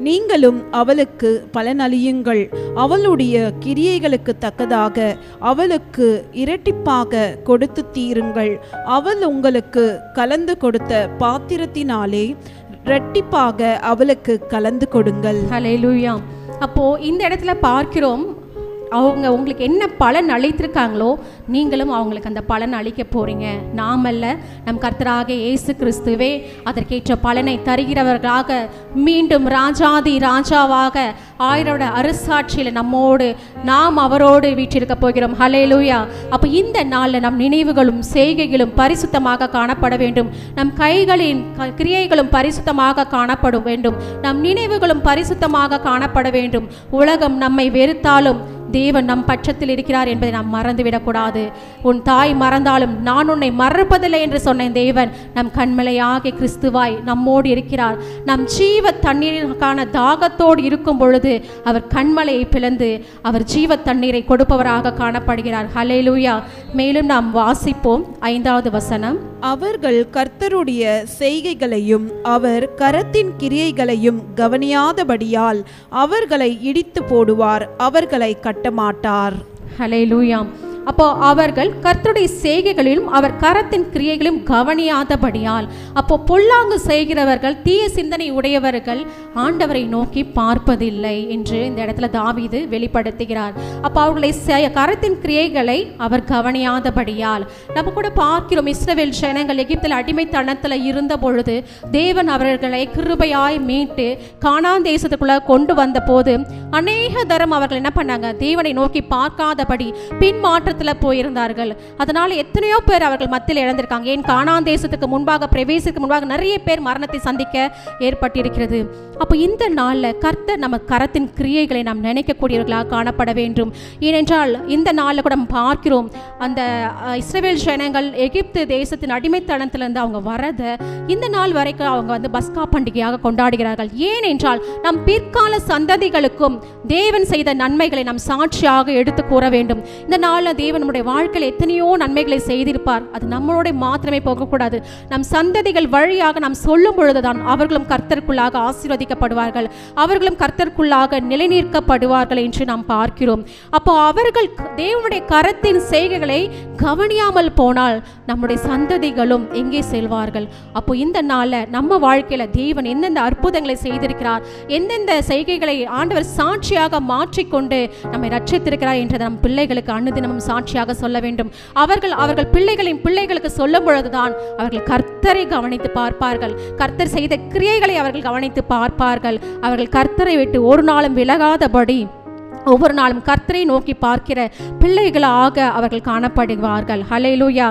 நீங்களும் அவளுக்கு பலனளியுங்கள். அவளுடைய கிரியைகளுக்கு தக்கதாக அவளுக்கு இரட்டிப்பாக கொடுத்து தீருங்கள். அவள் உங்களுக்கு கலந்து கொடுத்த பாத்திரத்தினாலே இரட்டிப்பாக அவளுக்கு கலந்து கொடுங்கள். ஹல்லேலூயா. அப்போ இந்த இடத்துல பார்க்கிறோம், அவங்க உங்களுக்கு என்ன பலன் அளித்திருக்காங்களோ நீங்களும் அவங்களுக்கு அந்த பலன் அளிக்க போறீங்க. நாமல்ல, நம் கர்த்தராக இயேசு கிறிஸ்துவே அதற்கேற்ற பலனை தருகிறவர்களாக மீண்டும் ராஜாதி ராஜாவாக 1000 அரசாட்சியில் நம்மோடு நாம் அவரோடு வீற்றிருக்க போகிறோம். ஹல்லேலூயா. அப்போ இந்த நாளில் நம் நினைவுகளும் செய்கைகளும் பரிசுத்தமாக காணப்பட வேண்டும். நம் கைகளின் கிரியைகளும் பரிசுத்தமாக காணப்பட வேண்டும். நம் நினைவுகளும் பரிசுத்தமாக காணப்பட வேண்டும். உலகம் நம்மை வெறுத்தாலும் தேவன் நம் பட்சத்தில் இருக்கிறார் என்பதை நாம் மறந்துவிடக்கூடாது. உன் தாய் மறந்தாலும் நான் உன்னை மறப்பதில்லை என்று சொன்ன தேவன் நம் கண்மலையாகிய கிறிஸ்துவாய் நம்மோடு இருக்கிறார். நம் ஜீவ தண்ணீருக்கான தாகத்தோடு இருக்கும் பொழுது அவர் கண்மலையை பிளந்து அவர் ஜீவ தண்ணீரை கொடுப்பவராக காணப்படுகிறார். ஹல்லேலூயா. மேலும் நாம் வாசிப்போம் 5வது வசனம். அவர்கள் கர்த்தருடைய செய்கைகளையும் அவர் கரத்தின் கிரியைகளையும் கவனியாதபடியால் அவர்களை இடித்து போடுவார், அவர்களை கட்டமாட்டார். ஹல்லேலூயா. அப்போ அவர்கள் கர்த்தருடைய செய்கைகளிலும் அவர் கரத்தின் கிரியைகளிலும் கவனியாதபடியால், அப்போ பொல்லாங்கு செய்கிறவர்கள், தீய சிந்தனை உடையவர்கள் ஆண்டவரை நோக்கி பார்ப்பதில்லை என்று இந்த இடத்துல தாவீது வெளிப்படுத்துகிறார். அப்போ அவர்களை கரத்தின் கிரியைகளை அவர் கவனியாதபடியால், நம்ம கூட பார்க்கிறோம் இஸ்ரவேல் ஜனங்கள் எகிப்தில் அடிமைத்தனத்தில் இருந்த பொழுது தேவன் அவர்களை கிருபையாய் மீட்டு கானான் தேசத்துக்குள்ள கொண்டு வந்த போது அநேக தரம் அவர்கள் என்ன பண்ணாங்க, தேவனை நோக்கி பார்க்காதபடி பின்மாற்றத்தில் போயிருந்தார்கள். அதனால எத்தனையோ பேர் அவர்கள் மத்தியில் இழந்திருக்காங்க. ஏன் கானான் தேசத்துக்கு முன்பாக பிரவேசிக்கு முன்பாக நிறைய பேர் மரணத்தை சந்திக்க ஏற்பட்டிருக்கிறது. அப்போ இந்த நாளில் கர்த்தர் நம்ம கரத்தின் கிரியைகளை நாம் நினைக்கக்கூடியவர்களாக காணப்பட வேண்டும். ஏனென்றால் இந்த நாளில் கூட நம்ம பார்க்கிறோம், அந்த இஸ்ரவேல் ஜனங்கள் எகிப்து தேசத்தின் அடிமைத்தனத்திலிருந்து அவங்க வரதை இந்த நாள் வரைக்கும் அவங்க வந்து பஸ்கா பண்டிகையாக கொண்டாடுகிறார்கள். ஏனென்றால் நம் பிற்கால சந்ததிகளுக்கும் தேவன் செய்த நன்மைகளை நாம் சாட்சியாக எடுத்து கூற வேண்டும். இந்த நாளில் தேவன் நம்முடைய வாழ்க்கையில் எத்தனையோ நன்மைகளை செய்திருப்பார். அது நம்மளோட மாத்திரமே போகக்கூடாது, நம் சந்ததிகள் வழியாக நாம் சொல்லும் பொழுதுதான் அவர்களும் கர்த்தருக்குள்ளாக ஆசீர்வதிக்கப்படுவார்கள், அவர்களும் கர்த்தருக்குள்ளாக நிலைநிற்கப்படுவார்கள் என்று நாம் பார்க்கிறோம். அப்போ அவர்கள் தேவனுடைய கரத்தின் செய்கைகளை கவனியாமல் போனால் நம்முடைய சந்ததிகளும் எங்கே செல்வார்கள்? அப்போ இந்த நாளில் நம்ம வாழ்க்கையில தேவன் எந்தெந்த அற்புதங்களை செய்திருக்கிறார், எந்தெந்த செய்கைகளை ஆண்டவர் சாட்சியாக மாற்றிக்கொண்டு நம்மை ரட்சித்திருக்கிறார் என்றதை நம் பிள்ளைகளுக்கு அனுதினமும் சாட்சியாக சொல்ல வேண்டும். அவர்கள் பிள்ளைகளின் பிள்ளைகளுக்கு சொல்லும் பொழுதுதான் அவர்கள் கர்த்தரை கவனித்து பார்ப்பார்கள், கர்த்தர் செய்த கிரியைகளை அவர்கள் கவனித்து பார்ப்பார்கள். அவர்கள் கர்த்தரை விட்டு ஒரு நாளும் விலகாதபடி ஒவ்வொரு நாளும் கர்த்தரை நோக்கி பார்க்கிற பிள்ளைகளாக அவர்கள் காணப்படுவார்கள். ஹல்லேலூயா.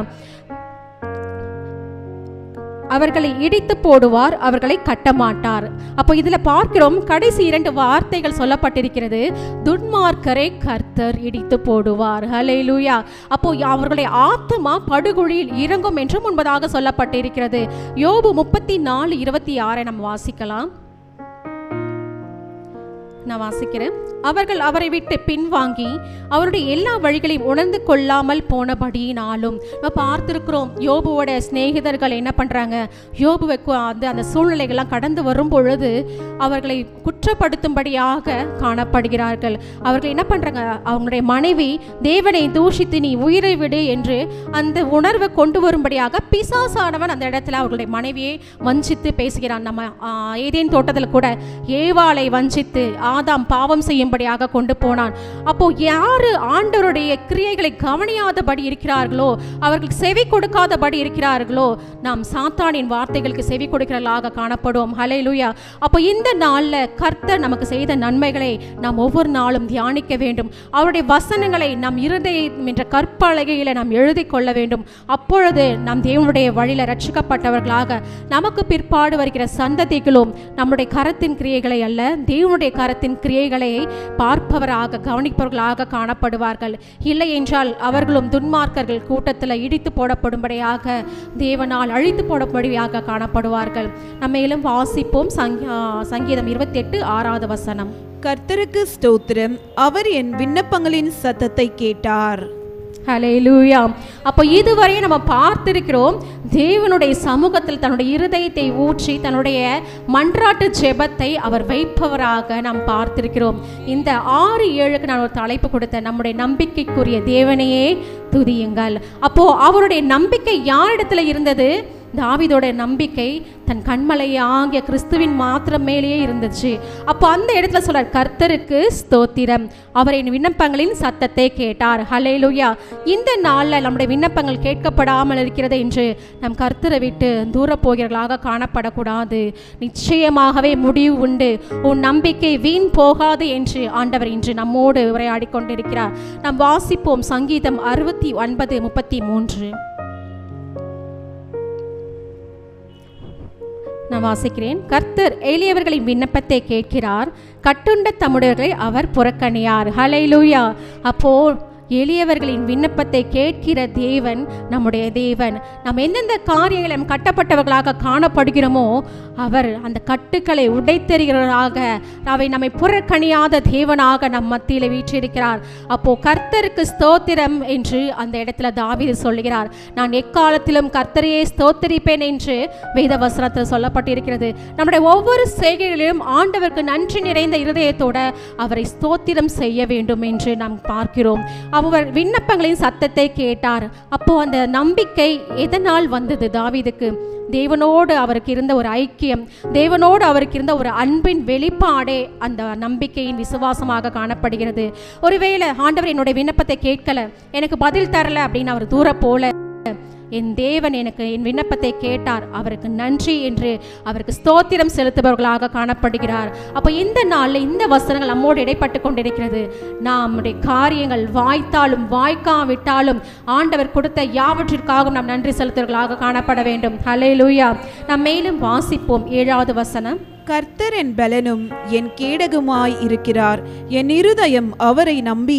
அவர்களை இடித்து போடுவார், அவர்களை கட்டமாட்டார். அப்போ இதுல பார்க்கிறோம், கடைசி 2 வார்த்தைகள் சொல்லப்பட்டிருக்கிறது. துன்மார்க்கரை கர்த்தர் இடித்து போடுவார். ஹல்லேலூயா. அப்போ அவர்களுடைய ஆத்துமா படுகுழியில் இறங்கும் என்று முன்பதாக சொல்லப்பட்டிருக்கிறது. யோபு 34:26 நம்ம வாசிக்கலாம். நான் வாசிக்கிறேன். அவர்கள் அவரை விட்டு பின்வாங்கி அவருடைய எல்லா வழிகளையும் உணர்ந்து கொள்ளாமல் போனபடியினாலும், நம்ம பார்த்திருக்கிறோம் யோபுவோட சிநேகிதர்கள் என்ன பண்றாங்க, யோபுவை அந்த சூழ்நிலைகள்லாம் கடந்து வரும் பொழுது அவர்களை குற்றப்படுத்தும்படியாக காணப்படுகிறார்கள். அவர்கள் என்ன பண்றாங்க, அவங்களுடைய மனைவி தேவனை தூஷித்து நீ உயிரை விடு என்று அந்த உணர்வை கொண்டு வரும்படியாக பிசாசானவன் அந்த இடத்துல அவர்களுடைய மனைவியை வஞ்சித்து பேசுகிறான். நம்ம ஏதேன் தோட்டத்தில் கூட ஏவாளை வஞ்சித்து ஆதாம் பாவம் செய்யும்படியாக கொண்டு போனான். அப்போ யாரு ஆண்டவருடைய கிரியைகளை கவனியாதபடி இருக்கிறார்களோ, அவர்கள் செவி கொடுக்காதபடி இருக்கிறார்களோ, நாம் சாத்தானின் வார்த்தைகளுக்கு செவி கொடுக்கிறவர்களாக காணப்படுவோம். ஹல்லேலூயா. அப்போ இந்த நாள்ல கர்த்தர் நமக்கு செய்த நன்மைகளை நாம் ஒவ்வொரு நாளும் தியானிக்க வேண்டும். அவருடைய வசனங்களை நம் இருதயம் என்ற கற்பலகையில நாம் எழுதி கொள்ள வேண்டும். அப்பொழுது நாம் தேவனுடைய வழியில ரட்சிக்கப்பட்டவர்களாக நமக்கு பிற்பாடு வருகிற சந்ததிகளும் நம்முடைய கரத்தின் கிரியைகளை அல்ல, தேவனுடைய கரத்தின் கிரியைகளை பார்ப்பவராக கவனிப்பவர்களாக காணப்படுவார்கள். இல்லை என்றால் அவர்களும் துன்மார்க்கர்கள் கூட்டத்தில் இடித்து போடப்படும்படியாக தேவனால் அழித்து போடப்படும்படியாக காணப்படுவார்கள். நம்ம மேலும் வாசிப்போம். சங்கீதம் 28:6 வசனம். கர்த்தருக்கு ஸ்தோத்திரம், அவர் என் விண்ணப்பங்களின் சத்தத்தை கேட்டார். ஹல்லேலூயா. அப்போ இதுவரை நம்ம பார்த்திருக்கிறோம், தேவனுடைய சமூகத்தில் தன்னுடைய இருதயத்தை ஊற்றி தன்னுடைய மன்றாட்டு ஜெபத்தை அவர் வைப்பவராக நாம் பார்த்திருக்கிறோம். இந்த 6-7க்கு நான் ஒரு தலைப்பு கொடுத்தேன், நம்முடைய நம்பிக்கைக்குரிய தேவனையே துதியுங்கள். அப்போ அவருடைய நம்பிக்கை யாரிடத்துல இருந்தது? தாவீதோட நம்பிக்கை தன் கண்மலையாகிய கிறிஸ்துவின் மாத்திரம் மேலேயே இருந்துச்சு. அப்போ அந்த இடத்துல சொல்றார், கர்த்தருக்கு ஸ்தோத்திரம், அவரின் விண்ணப்பங்களின் சத்தத்தை கேட்டார். ஹல்லேலூயா. இந்த நாளில் நம்முடைய விண்ணப்பங்கள் கேட்கப்படாமல் இருக்கிறது என்று நம் கர்த்தரை விட்டு தூர போகிறவர்களாக காணப்படக்கூடாது. நிச்சயமாகவே முடிவு உண்டு, உன் நம்பிக்கை வீண் போகாது என்று ஆண்டவர் இன்று நம்மோடு உரையாடி கொண்டிருக்கிறார். நாம் வாசிப்போம். சங்கீதம் 69:33. நான் வாசிக்கிறேன். கர்த்தர் எளியவர்களின் விண்ணப்பத்தை கேட்கிறார், கட்டுண்ட தம்முடையவர்களை அவர் புறக்கணியார். ஹல்லேலூயா. அப்போ எளியவர்களின் விண்ணப்பத்தை கேட்கிற தேவன் நம்முடைய தேவன். நாம் எந்தெந்த காரியங்களை கட்டப்பட்டவர்களாக காணப்படுகிறோமோ அவர் அந்த கட்டுக்களை உடைத்தெறிகிறவராக, அவை நம்மை புறக்கணியாத தேவனாக நம் மத்தியில் வீற்றிருக்கிறார். அப்போ கர்த்தருக்கு ஸ்தோத்திரம் என்று அந்த இடத்துல தாவீது சொல்லுகிறார். நான் எக்காலத்திலும் கர்த்தரையே ஸ்தோத்திரிப்பேன் என்று வேத வசனத்தில் சொல்லப்பட்டிருக்கிறது. நம்முடைய ஒவ்வொரு செய்கைகளிலும் ஆண்டவருக்கு நன்றி நிறைந்த இருதயத்தோட அவரை ஸ்தோத்திரம் செய்ய வேண்டும் என்று நாம் பார்க்கிறோம். அவர் விண்ணப்பங்களின் சத்தத்தை கேட்டார். அப்போ அந்த நம்பிக்கை எதனால் வந்தது தாவீதுக்கு? தேவனோடு அவருக்கு இருந்த ஒரு ஐக்கியம், தேவனோடு அவருக்கு இருந்த ஒரு அன்பின் வெளிப்பாடே அந்த நம்பிக்கையின் விசுவாசமாக காணப்படுகிறது. ஒருவேளை ஆண்டவர் என்னுடைய விண்ணப்பத்தை கேட்கல, எனக்கு பதில் தரல அப்படின்னு அவர் தூர போல, என் தேவன் எனக்கு என் விண்ணப்பத்தை கேட்டார், அவருக்கு நன்றி என்று அவருக்கு ஸ்தோத்திரம் செலுத்துபவர்களாக காணப்படுகிறார். அப்போ இந்த நாளில் இந்த வசனங்கள் நம்மோடு இடைப்பட்டு கொண்டிருக்கிறது. நம்முடைய காரியங்கள் வாய்த்தாலும் வாய்க்காவிட்டாலும் ஆண்டவர் கொடுத்த யாவற்றிற்காகவும் நாம் நன்றி செலுத்துவர்களாக காணப்பட வேண்டும். ஹல்லேலூயா. நாம் மேலும் வாசிப்போம் 7வது வசனம். கர்த்தர் என் பலனும் என் கேடகுமாய் இருக்கிறார், என் இருதயம் அவரை நம்பி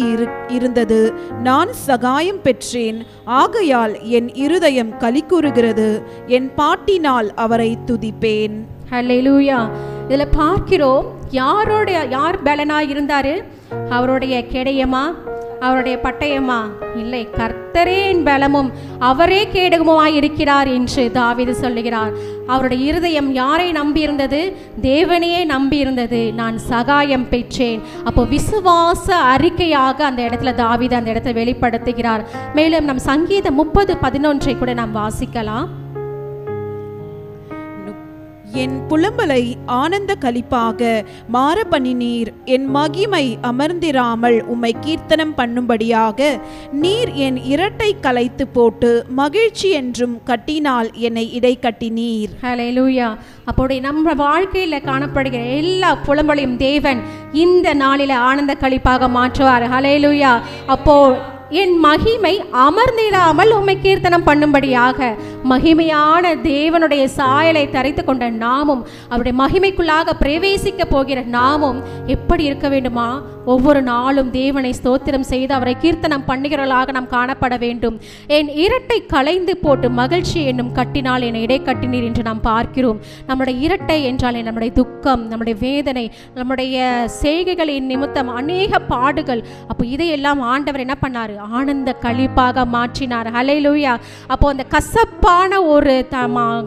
இருந்தது, நான் சகாயம் பெற்றேன், ஆகையால் என் இருதயம் களிகூறுகிறது, என் பாட்டினால் அவரை துதிப்பேன். ஹல்லேலூயா. இதுல பார்க்கிறோம், யார் பலனாய் இருந்தாரு? அவருடைய கேடயமா, அவருடைய பட்டயமா? இல்லை, கர்த்தரே என் பலமும் அவரே கேடகமுமாய் இருக்கிறார் என்று தாவீது சொல்லுகிறார். அவருடைய இருதயம் யாரை நம்பி இருந்தது? தேவனையே நம்பி இருந்தது. நான் சகாயம் பெற்றேன். அப்போ விசுவாச அறிக்கையாக அந்த இடத்துல தாவீது அந்த இடத்துல வெளிப்படுத்துகிறார். மேலும் நம் சங்கீதம் 30:11 கூட நாம் வாசிக்கலாம். என் புலம்பலை ஆனந்த களிப்பாக மாற பண்ணினீர், என் மகிமை அமர்ந்திராமல் உம்மை கீர்த்தனம் பண்ணும்படியாக நீர் என் இரட்டை கலைத்து போட்டு மகிழ்ச்சி என்றும் கட்டினால் என்னை இடை கட்டினீர். ஹல்லேலூயா. அப்போது நம்ம வாழ்க்கையில் காணப்படுகிற எல்லா புலம்பலையும் தேவன் இந்த நாளில் ஆனந்த களிப்பாக மாற்றுவார். ஹல்லேலூயா. அப்போ என் மகிமை அமர்ந்திராமல் உம்மை கீர்த்தனம் பண்ணும்படியாக, மகிமையான தேவனுடைய சாயலை தரித்து கொண்ட நாமும் அவருடைய மகிமைக்குள்ளாக பிரவேசிக்க போகிற நாமும் எப்படி இருக்க வேண்டுமா? ஒவ்வொரு நாளும் தேவனை ஸ்தோத்திரம் செய்து அவரை கீர்த்தனம் பண்ணுகிறவர்களாக நாம் காணப்பட வேண்டும். என் இரட்டை களைந்து போட்டு மகிழ்ச்சி என்னும் கட்டினால் என்னை இடை கட்டினீர் என்று நாம் பார்க்கிறோம். நம்முடைய இரட்டை என்றால் நம்முடைய துக்கம், நம்முடைய வேதனை, நம்முடைய செய்கைகளின் நிமித்தம் அநேக பாடுகள். அப்போ இதையெல்லாம் ஆண்டவர் என்ன பண்ணார்? ஆனந்த களிப்பாக மாற்றினார். ஹல்லேலூயா. அப்போ அந்த கசப்பான ஒரு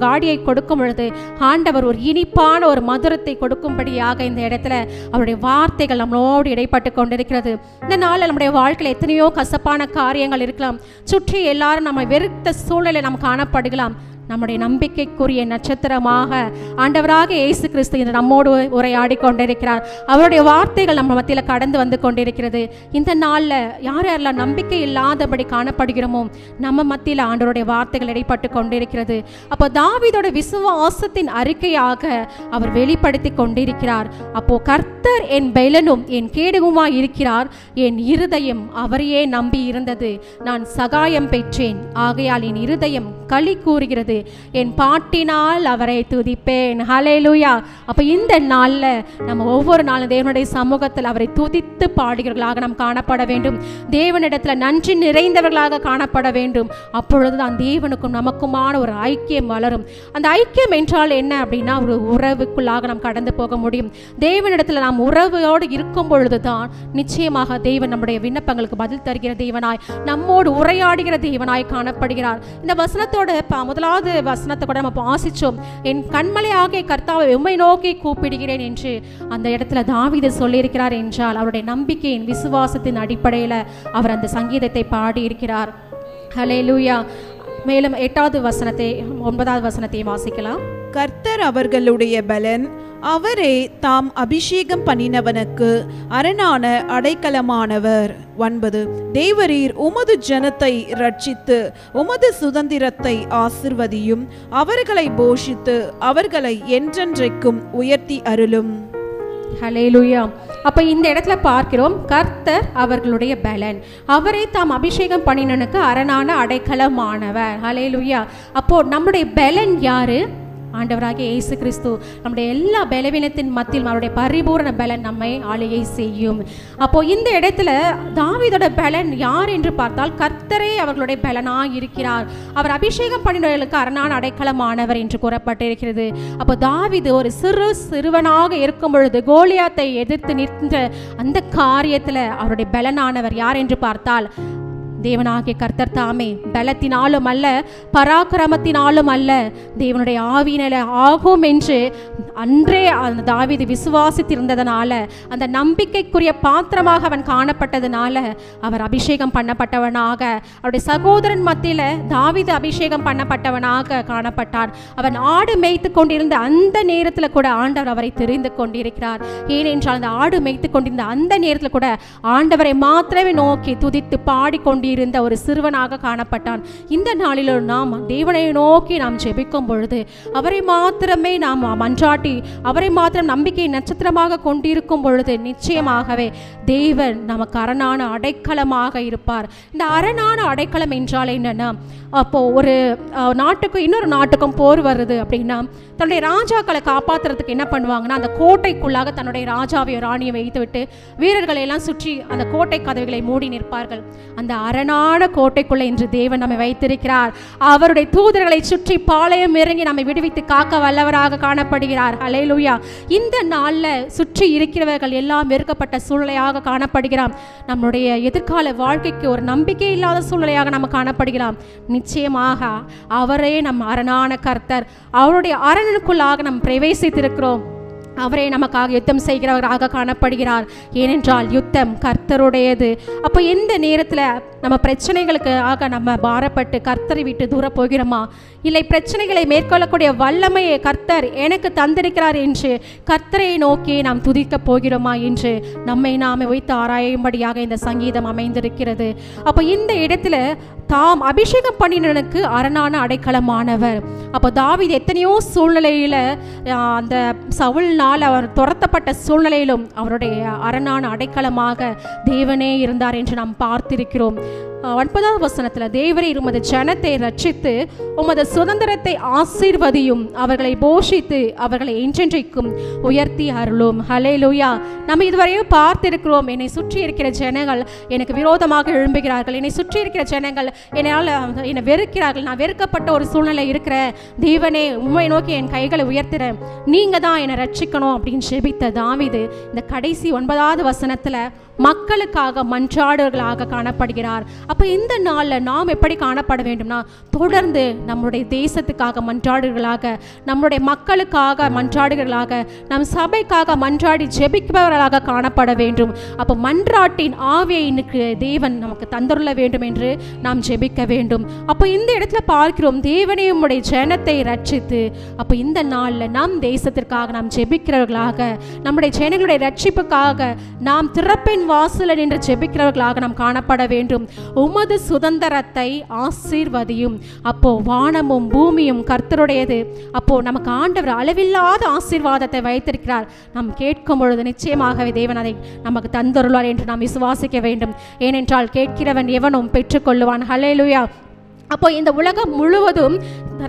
காடியை கொடுக்கும் பொழுது ஆண்டவர் ஒரு இனிப்பான ஒரு மதுரத்தை கொடுக்கும்படியாக இந்த இடத்துல அவருடைய வார்த்தைகள் நம்மளோடு இடைப்பட்டு கொண்டிருக்கிறது. இந்த நாளில் நம்முடைய வாழ்க்கையில் எத்தனையோ கசப்பான காரியங்கள் இருக்கலாம். சுற்றி எல்லாரும் நம்ம வெறுத்த சூழ்நிலை நாம் காணப்படுகலாம். நம்முடைய நம்பிக்கைக்குரிய நட்சத்திரமாக ஆண்டவராக இயேசு கிறிஸ்து இன்று நம்மோடு உரையாடி கொண்டிருக்கிறார். அவருடைய வார்த்தைகள் நம்ம மத்தியில் கடந்து வந்து கொண்டிருக்கிறது. இந்த நாளில் யாரெல்லாம் நம்பிக்கை இல்லாதபடி காணப்படுகிறோமோ நம்ம மத்தியில் ஆண்டவருடைய வார்த்தைகள் இடைப்பட்டு கொண்டிருக்கிறது. அப்போ தாவீதோட விசுவாசத்தின் அறிக்கையாக அவர் வெளிப்படுத்தி கொண்டிருக்கிறார். அப்போ கர்த்தர் என் பலனும் என் கேடகுமாய் இருக்கிறார், என் இருதயம் அவரையே நம்பி இருந்தது, நான் சகாயம் பெற்றேன், ஆகையால் என் இருதயம் களி கூறுகிறது, என் பாட்டினால் அவரை துதிப்பேன். ஹல்லேலூயா. அப்ப இந்த நாள்ல நம்ம ஒவ்வொரு நாளும் தேவனுடைய சமூகத்தில் அவரை துதித்து பாடுகிறவர்களாக நாம் காணப்பட வேண்டும். தேவனிடத்துல நன்றி நிறைந்தவர்களாக காணப்பட வேண்டும். அப்பொழுதுதான் தேவனுக்கும் நமக்குமான ஒரு ஐக்கியம் வளரும். அந்த ஐக்கியம் என்றால் என்ன அப்படின்னா, ஒரு உறவுக்குள்ளாக நாம் கடந்து போக முடியும். தேவனிடத்துல நாம் உறவோடு இருக்கும் பொழுதுதான் நிச்சயமாக தேவன் நம்முடைய விண்ணப்பங்களுக்கு பதில் தருகிற தேவனாய், நம்மோடு உரையாடுகிற தேவனாய் காணப்படுகிறார். இந்த வசனத்தோட முதலாவது வசனத்தை கூட நம்ம வாசிச்சோம். என் கண்மலையாகிய கர்த்தாவை உம்மை நோக்கி கூப்பிடுகிறேன் என்று அந்த இடத்துல தாவீது சொல்லியிருக்கிறார் என்றால் அவருடைய நம்பிக்கையின் விசுவாசத்தின் அடிப்படையில் அவர் அந்த சங்கீதத்தை பாடியிருக்கிறார். ஹல்லேலூயா. மேலும் 8வது வசனத்தை 9வது வசனத்தை வாசிக்கலாம். கர்த்தர் அவர்களுடைய பலன், அவரே தாம் அபிஷேகம் பண்ணினவனுக்கு அரணான அடைக்கலமானவர். 9. தேவரீர் உமது ஜனத்தை ரட்சித்து உமது சுதந்திரத்தை ஆசிர்வதியும், அவர்களை போஷித்து அவர்களை என்றென்றைக்கும் உயர்த்தி அருளும். ஹல்லேலூயா. அப்ப இந்த இடத்துல பார்க்கிறோம், கர்த்தர் அவர்களுடைய பலன், அவரை தாம் அபிஷேகம் பண்ணினனுக்கு அரணான அடைக்கலமானவர். ஹல்லேலூயா. அப்போ நம்முடைய பலன் யாரு? ஆண்டவராகிய இயேசு கிறிஸ்து. நம்முடைய எல்லா பலவீனத்தின் மத்தியில் அவருடைய பரிபூரண பலன் நம்மை ஆளுகை செய்யும். அப்போ இந்த இடத்துல தாவீதோட பலன் யார் என்று பார்த்தால் கர்த்தரே அவர்களுடைய பலனாய் இருக்கிறார். அவர் அபிஷேகம் பண்ணினவர்களுக்கு அரணான அடைக்கலமானவர் என்று கூறப்பட்டிருக்கிறது. அப்போ தாவீது ஒரு சிறுவனாக இருக்கும் பொழுது கோலியாத்தை எதிர்த்து நிற்கின்ற அந்த காரியத்தில் அவருடைய பலனானவர் யார் என்று பார்த்தால் தேவனாகிய கர்த்தர் தாமே பலத்தினாலும் அல்ல, பராக்கிரமத்தினாலும் அல்ல, தேவனுடைய ஆவியினால ஆகும் என்று அன்றே அந்த தாவீது விசுவாசித்திருந்ததனால, அந்த நம்பிக்கைக்குரிய பாத்திரமாக அவன் காணப்பட்டதனால அவர் அபிஷேகம் பண்ணப்பட்டவனாக, அவருடைய சகோதரன் மத்தியில் தாவீது அபிஷேகம் பண்ணப்பட்டவனாக காணப்பட்டான். அவன் ஆடு மேய்த்து கொண்டிருந்த அந்த நேரத்தில் கூட ஆண்டவர் அவரை தெரிந்து கொண்டிருக்கிறார். ஏனென்றால் அந்த ஆடு மேய்த்து கொண்டிருந்த அந்த நேரத்தில் கூட ஆண்டவரை மாத்திரமே நோக்கி துதித்து பாடிக்கொண்டிருந்த ஒரு சிறுவனாக காணப்பட்டான். இந்த நாளில் நாம் தேவனை நோக்கி நாம் ஜெபிக்கும் பொழுது, அவரை மாத்திரமே நாம் மன்றாட்டி, அவரை மாத்திரம் நம்பிக்கை நட்சத்திரமாக கொண்டிருக்கும் பொழுது நிச்சயமாகவே தேவன் நமக்கு அரணான அடைக்கலமாக இருப்பார். இந்த அரணான அடைக்கலம் என்றால் என்னன்னா, அப்போ ஒரு நாட்டுக்கும் இன்னொரு நாட்டுக்கும் போர் வருது அப்படின்னா தன்னுடைய ராஜாக்களை காப்பாற்றுறதுக்கு என்ன பண்ணுவாங்கன்னா, அந்த கோட்டைக்குள்ளாக தன்னுடைய ராஜாவை ராணியை வைத்து விட்டு வீரர்களை எல்லாம் சுற்றி அந்த கோட்டை கதவுகளை மூடி நிற்பார்கள். அந்த அரணான கோட்டைக்குள்ளே இன்று தேவன் நம்மை வைத்திருக்கிறார். அவருடைய தூதர்களை சுற்றி பாளையம் இறங்கி நம்மை விடுவித்து காக்க வல்லவராக காணப்படுகிறார். ஹல்லேலூயா. இந்த நாளில் சுற்றி இருக்கிறவர்கள் எல்லாம் வெறுக்கப்பட்ட சூழ்நிலையாக காணப்படுகிறார். நம்முடைய எதிர்கால வாழ்க்கைக்கு ஒரு நம்பிக்கை இல்லாத சூழ்நிலையாக நம்ம காணப்படுகிறோம். நிச்சயமாக அவரே நம் அரணான கர்த்தர். அவருடைய அரணுக்குள்ளாக நாம் பிரவேசித்திருக்கிறோம். அவரே நமக்காக யுத்தம் செய்கிறவராக காணப்படுகிறார். ஏனென்றால் யுத்தம் கர்த்தருடையது. அப்போ எந்த நேரத்தில் நம்ம பிரச்சனைகளுக்காக நம்ம பாரப்பட்டு கர்த்தரை விட்டு தூர போகிறோமா, இல்லை பிரச்சனைகளை மேற்கொள்ளக்கூடிய வல்லமையை கர்த்தர் எனக்கு தந்திருக்கிறார் என்று கர்த்தரை நோக்கி நாம் துதிக்க போகிறோமா என்று நம்மை நாமே வைத்து ஆராயும்படியாக இந்த சங்கீதம் அமைந்திருக்கிறது. அப்போ இந்த இடத்துல தாம் அபிஷேகம் பண்ணினனுக்கு அரணான அடைக்கலமானவர். அப்போ தாவீது எத்தனையோ சூழ்நிலையில் அந்த சவுல்னால் அவர் துரத்தப்பட்ட சூழ்நிலையிலும் அவருடைய அரணான அடைக்கலமாக தேவனே இருந்தார் என்று நாம் பார்த்திருக்கிறோம். 9வது வசனத்தில், தேவரே உமது ஜனத்தை ரட்சித்து உமது சுதந்திரத்தை ஆசீர்வதியும், அவர்களை போஷித்து அவர்களை என்றென்றைக்கும் உயர்த்தி அருளும். ஹல்லேலூயா. நம்ம இதுவரையும் பார்த்திருக்கிறோம், என்னை சுற்றி இருக்கிற ஜனங்கள் எனக்கு விரோதமாக எழும்புகிறார்கள், என்னை சுற்றி இருக்கிற ஜனங்கள் என்னை வெறுக்கிறார்கள், நான் வெறுக்கப்பட்ட ஒரு சூழ்நிலை இருக்கிறேன், தேவனே உம்மை நோக்கி என் கைகளை உயர்த்துறேன், நீங்க தான் என்னை ரட்சிக்கணும் அப்படின்னு ஜெபித்த தாவீது இந்த கடைசி 9வது வசனத்தில் மக்களுக்காக மன்றாடுகளாக காணப்படுகிறார். அப்போ இந்த நாளில் நாம் எப்படி காணப்பட வேண்டும்னா, தொடர்ந்து நம்முடைய தேசத்துக்காக மன்றாடுகளாக, நம்முடைய மக்களுக்காக மன்றாடுகளாக, நம் சபைக்காக மன்றாடி ஜெபிப்பவர்களாக காணப்பட வேண்டும். அப்போ மன்றாட்டின் ஆவியை இன்னைக்கு தேவன் நமக்கு தந்துள்ள வேண்டும் என்று நாம் ஜெபிக்க வேண்டும். அப்போ இந்த இடத்துல பார்க்கிறோம், தேவனே உம்முடைய ஜனத்தை ரட்சித்து, அப்போ இந்த நாளில் நம் தேசத்திற்காக நாம் ஜெபிக்கிறவர்களாக, நம்முடைய ஜனங்களுடைய ரட்சிப்புக்காக நாம் திறப்பின் வாசலில் நின்று ஜெபிக்கிறவர்களாக நாம் காணப்பட வேண்டும். உமது சுதந்திரத்தை ஆசீர்வதியும். அப்போ வானமும் பூமியும் கர்த்தருடையது. அப்போ நமக்கு ஆண்டவர் அளவில்லாத ஆசீர்வாதத்தை வைத்திருக்கிறார். நாம் கேட்கும் பொழுது நிச்சயமாகவே தேவன் அதை நமக்கு தந்தருள்வார் என்று நாம் விசுவாசிக்க வேண்டும். ஏனென்றால் கேட்கிறவன் எவனும் பெற்றுக்கொள்ளுவான். ஹல்லேலூயா. அப்போ இந்த உலகம் முழுவதும்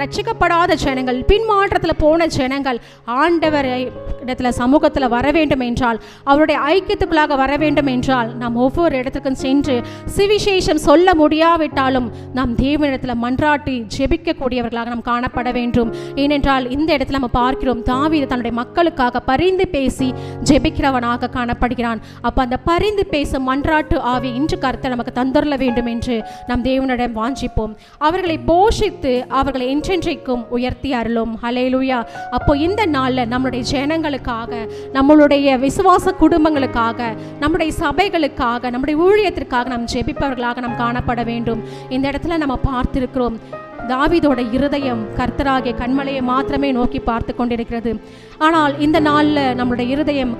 ரட்சிக்கப்படாத ஜனங்கள், பின்மாற்றத்தில் போன ஜனங்கள் ஆண்டவர் இடத்துல சமூகத்தில் வர வேண்டும் என்றால், அவருடைய ஐக்கியத்துக்குள்ளாக வர வேண்டும் என்றால், நாம் ஒவ்வொரு இடத்துக்கும் சென்று சுவிசேஷம் சொல்ல முடியாவிட்டாலும் நாம் தேவனிடத்தில் மன்றாட்டி ஜெபிக்கக்கூடியவர்களாக நாம் காணப்பட வேண்டும். ஏனென்றால் இந்த இடத்துல நம்ம பார்க்கிறோம், தாவீது தன்னுடைய மக்களுக்காக பரிந்து பேசி ஜெபிக்கிறவனாக காணப்படுகிறான். அப்போ அந்த பரிந்து பேசும் மன்றாட்டு ஆவி இன்று கர்த்தர் நமக்கு தந்துள்ள வேண்டும் என்று நாம் தேவனிடம் வாஞ்சிப்போம். அவர்களை போஷித்து அவர்களை என்றென்றைக்கும் உயர்த்தி அருளும். ஹல்லேலூயா. அப்போ இந்த நாளில் நம்முடைய ஜனங்களுக்காக, நம்மளுடைய விசுவாச குடும்பங்களுக்காக, நம்முடைய சபைகளுக்காக, நம்முடைய ஊழியத்திற்காக நாம் ஜெபிப்பவர்களாக நாம் காணப்பட வேண்டும். இந்த இடத்துல நம்ம பார்த்திருக்கிறோம், தாவீதோட இருதயம் கர்த்தராகிய கன்மலையை மாத்திரமே நோக்கி பார்த்து கொண்டிருக்கிறது. ஆனால் இந்த நாளில் நம்முடைய இருதயம்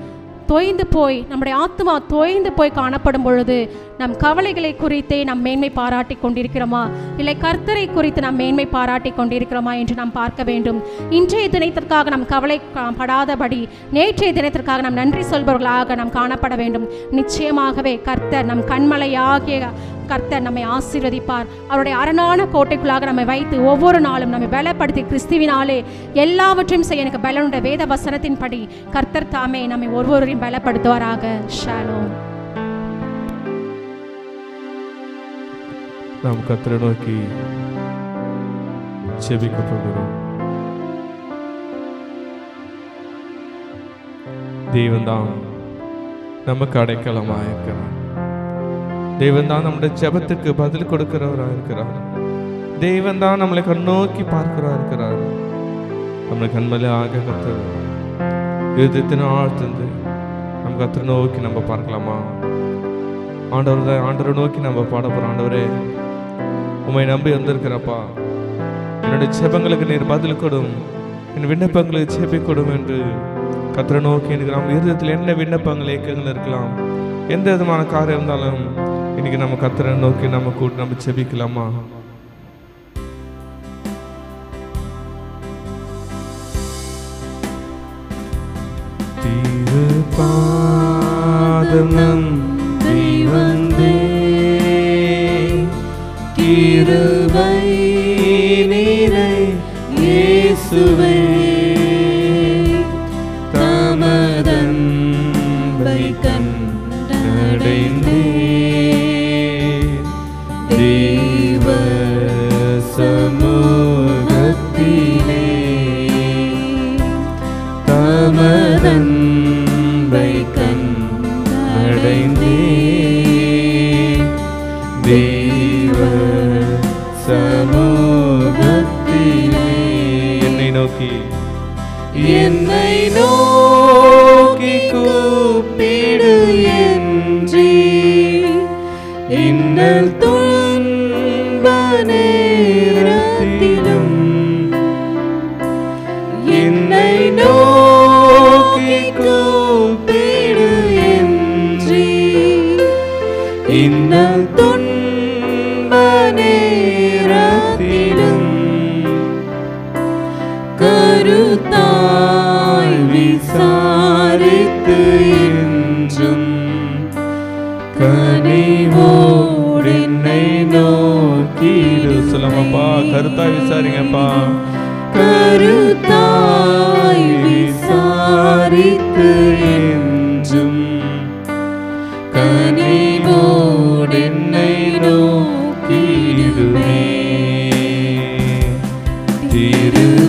தோய்ந்து போய், நம்முடைய ஆத்மா தோய்ந்து போய் காணப்படும் பொழுது நம் கவலைகளை குறித்தே நாம் மேன்மை பாராட்டி கொண்டிருக்கிறோமா, இல்லை கர்த்தரை குறித்து நாம் மேன்மை பாராட்டி கொண்டிருக்கிறோமா என்று நாம் பார்க்க வேண்டும். இன்றைய தினத்திற்காக நாம் கவலைப்படாதபடி நேற்றைய தினத்திற்காக நாம் நன்றி சொல்பவர்களாக நாம் காணப்பட வேண்டும். நிச்சயமாகவே கர்த்தர் நம் கண்மலையாகிய கர்த்தர் நம்மை ஆசீர்வதிப்பார். அவருடைய அரணான கோட்டைக்குள்ளாக நம்மை வைத்து ஒவ்வொரு நாளும் நம்மை பலப்படுத்தி கிறிஸ்துவினாலே எல்லாவற்றையும் செய்ய எனக்கு பலனுடைய வேத வசனத்தின்படி கர்த்தர் தாமே நம்மை ஒவ்வொருவரையும் பலப்படுத்துவாராக. ஷாலோம். நாம் கர்த்தரை நோக்கி ஜெபிக்க போகிறோம். தேவன் தான் நமக்கு அடைக்கலமாக இருக்கிறார். தேவன் தான் நம்முடைய ஜெபத்துக்கு பதில் கொடுக்கிறவராக இருக்கிறார். தேவன் தான் நம்மளை கண்ணோக்கி பார்க்கிறவராக இருக்கிறார். நம்மளை கண்மலை ஆக கத்தர் இருதயத்தின் ஆழ்ந்து நம்ம கத்தரை நோக்கி நம்ம பார்க்கலாமா? ஆண்டவரை நோக்கி நம்ம பாட போறோம். ஆண்டவரே, உம்மை நம்பி வந்திருக்கிறப்பா, என்னுடைய ஜெபங்களுக்கு நீர் பதில் கொடும், என் விண்ணப்பங்களுக்கு செபி கொடும் என்று கத்தரை நோக்கி எனக்கு நம்ம இருதயத்தில் என்ன விண்ணப்பங்கள் ஏக்கங்கள் இருக்கலாம், எந்த விதமான காரியம் இருந்தாலும் இன்னைக்கு நம்ம கத்தரை நோக்கி நம்ம செபிக்கலாமா? திருப்பாதம் நம்பி வந்தேன், கிருபை நிறை இயேசுவே, தமதன்பை கண்டடைந்தேன், தேவ சமூகத்திலே தமதன்பை கண்டடைந்தேன், தேவ சமூகத்திலே என்னை நோக்கி கூப்பிடு என்றே, இன்னல் துன்ப நேரத்திலும் என்னை நோக்கி கூப்பிடு என்றே, இன்னல் துன்ப நேரத்திலும் கருத்தாய் விசாரித்து என்றும் கனிவோடு என்னை நோக்கிடு. சொல்லமாப்பா, கருத்தாய் விசாரிங்கப்பா. கருத்தாய் விசாரித்து என்றும் கனிவோடு என்னை நோக்கிடுமே,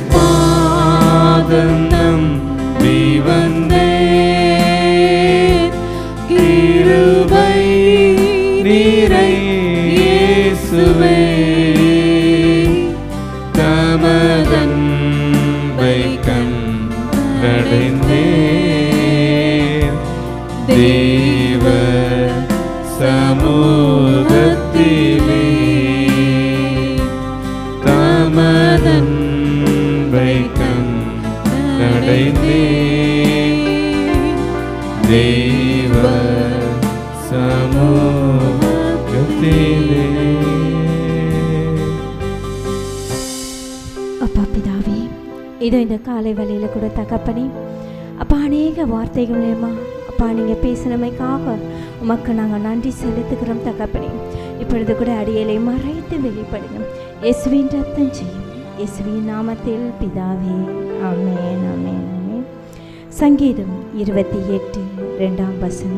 திருப்பாதம் நம்பி வந்தேன், கிருபை நிறை இயேசுவே, தமதன்பை கண்டடைந்தேன், தேவ சமூகத்திலே தமதன்பை கண்டடைந்தேன், தேவ சமூகத்திலே. அப்பா பிதாவே, இதோ இந்த காலை வேளையில கூட தகப்பனே அப்பா, அநேக வார்த்தைகள் மூலமா அப்பா நீங்கள் பேசினமைக்காக உமக்கு நாங்கள் நன்றி செலுத்துகிறோம் தகப்பனே. இப்பொழுது கூட அடியலை மறைத்து வெளிப்படுங்க, இயேசுவின் ரத்தம் செய்யும், இயேசுவின் நாமத்தில் பிதாவே, ஆமென் ஆமென் ஆமென். சங்கீதம் 28:2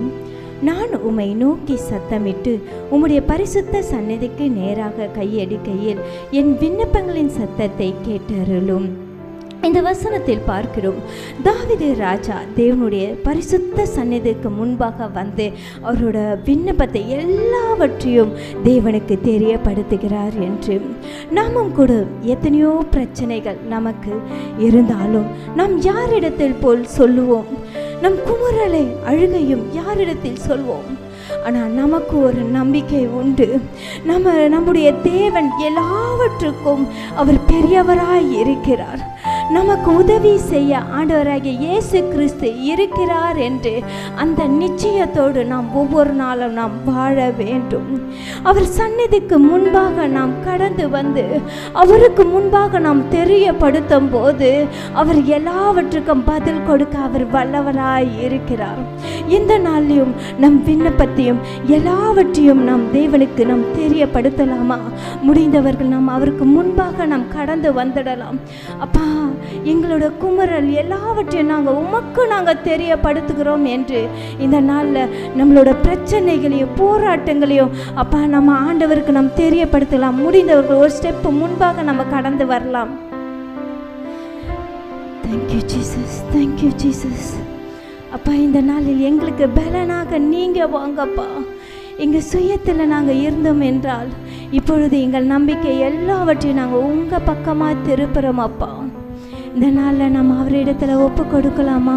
நான் உம்மை நோக்கி சத்தமிட்டு உம்முடைய பரிசுத்த சந்நிதிக்கு நேராக கையெடுக்கையில் என் விண்ணப்பங்களின் சத்தத்தை கேட்டருளும். இந்த வசனத்தில் பார்க்கிறோம், தாவீது ராஜா தேவனுடைய பரிசுத்த சந்நிதிக்கு முன்பாக வந்து அவரோட விண்ணப்பத்தை எல்லாவற்றையும் தேவனுக்கு தெரியப்படுத்துகிறார் என்று. நாமும் கூட எத்தனையோ பிரச்சனைகள் நமக்கு இருந்தாலும் நாம் யாரிடத்தில் போல் சொல்லுவோம்? நம் குமுறலை அழுகையும் யாரிடத்தில் சொல்வோம்? ஆனால் நமக்கு ஒரு நம்பிக்கை உண்டு. நம்முடைய தேவன் எல்லாவற்றுக்கும் அவர் பெரியவராய் இருக்கிறார். நமக்கு உதவி செய்ய ஆண்டவராகிய இயேசு கிறிஸ்து இருக்கிறார் என்று அந்த நிச்சயத்தோடு நாம் ஒவ்வொரு நாளும் நாம் வாழ வேண்டும். அவர் சந்நிதிக்கு முன்பாக நாம் கடந்து வந்து அவருக்கு முன்பாக நாம் தெரியப்படுத்தும் போது அவர் எல்லாவற்றுக்கும் பதில் கொடுக்க அவர் வல்லவராய் இருக்கிறார். இந்த நாளிலும் நம் விண்ணப்பத்தையும் எல்லாவற்றையும் நாம் தேவனுக்கு நாம் தெரியப்படுத்தலாமா? முடிந்தவர்கள் நாம் அவருக்கு முன்பாக நாம் கடந்து வந்துடலாம். அப்பா, எங்களோட குமரல் எல்லாவற்றையும் நாங்கள் தெரியப்படுத்துகிறோம் என்று இந்த நாளில் நம்மளோட பிரச்சனைகளையும் போராட்டங்களையும் அப்பா நம்ம ஆண்டவருக்கு நாம் தெரியப்படுத்தலாம். முடிந்தவர்கள் ஒரு ஸ்டெப் முன்பாக நம்ம கடந்து வரலாம். Thank you Jesus, thank you Jesus. அப்பா, இந்த நாளில் எங்களுக்கு பலனாக நீங்கள் வாங்கப்பா. எங்கள் சுயத்தில் நாங்கள் இருந்தோம் என்றால் இப்பொழுது எங்கள் நம்பிக்கை எல்லாவற்றையும் நாங்கள் உங்கள் பக்கமாக திருப்புறோம் அப்பா. இந்த நாளில் நம்ம அவரிடத்துல ஒப்பு கொடுக்கலாமா?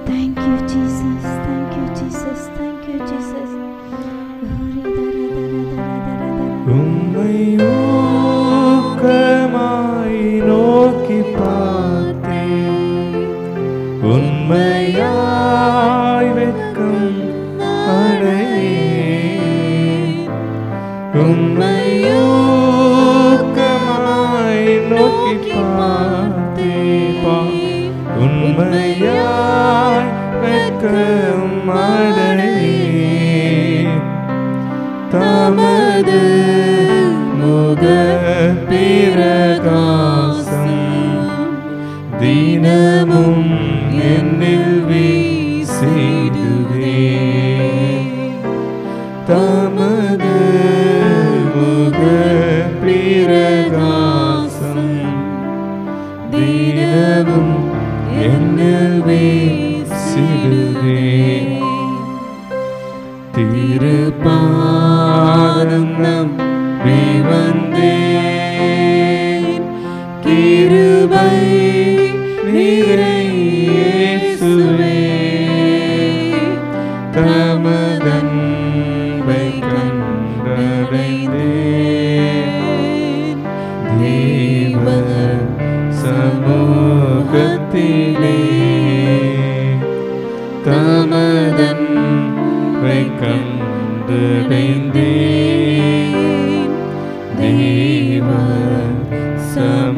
Thank you Jesus, thank you Jesus, thank you Jesus. உம்மை ஊக்கமாய் நோக்கி பார்த்தேன், உண்மையாய் வெட்கம் அடையேன். உம்மை ஊக்கமாய் நோக்கி பார்த்தேன், உண்மையாய் வெட்கம் அடையேன். தமது முக பிரகாசம் தினமும் என்னில் வீசிடுவே. தமது முக பிரகாசம் தினமும் என்னில் வீசிடுவே. திருப்பாதம் நம்பி வந்தேன், கிருபை நீரை இயேசுவே. தமதன்பை கண்டடைந்தேன், தேவ சமூகத்திலே. தமதன்பை கண்டடைந்தேன், தேவ சமூகத்திலே.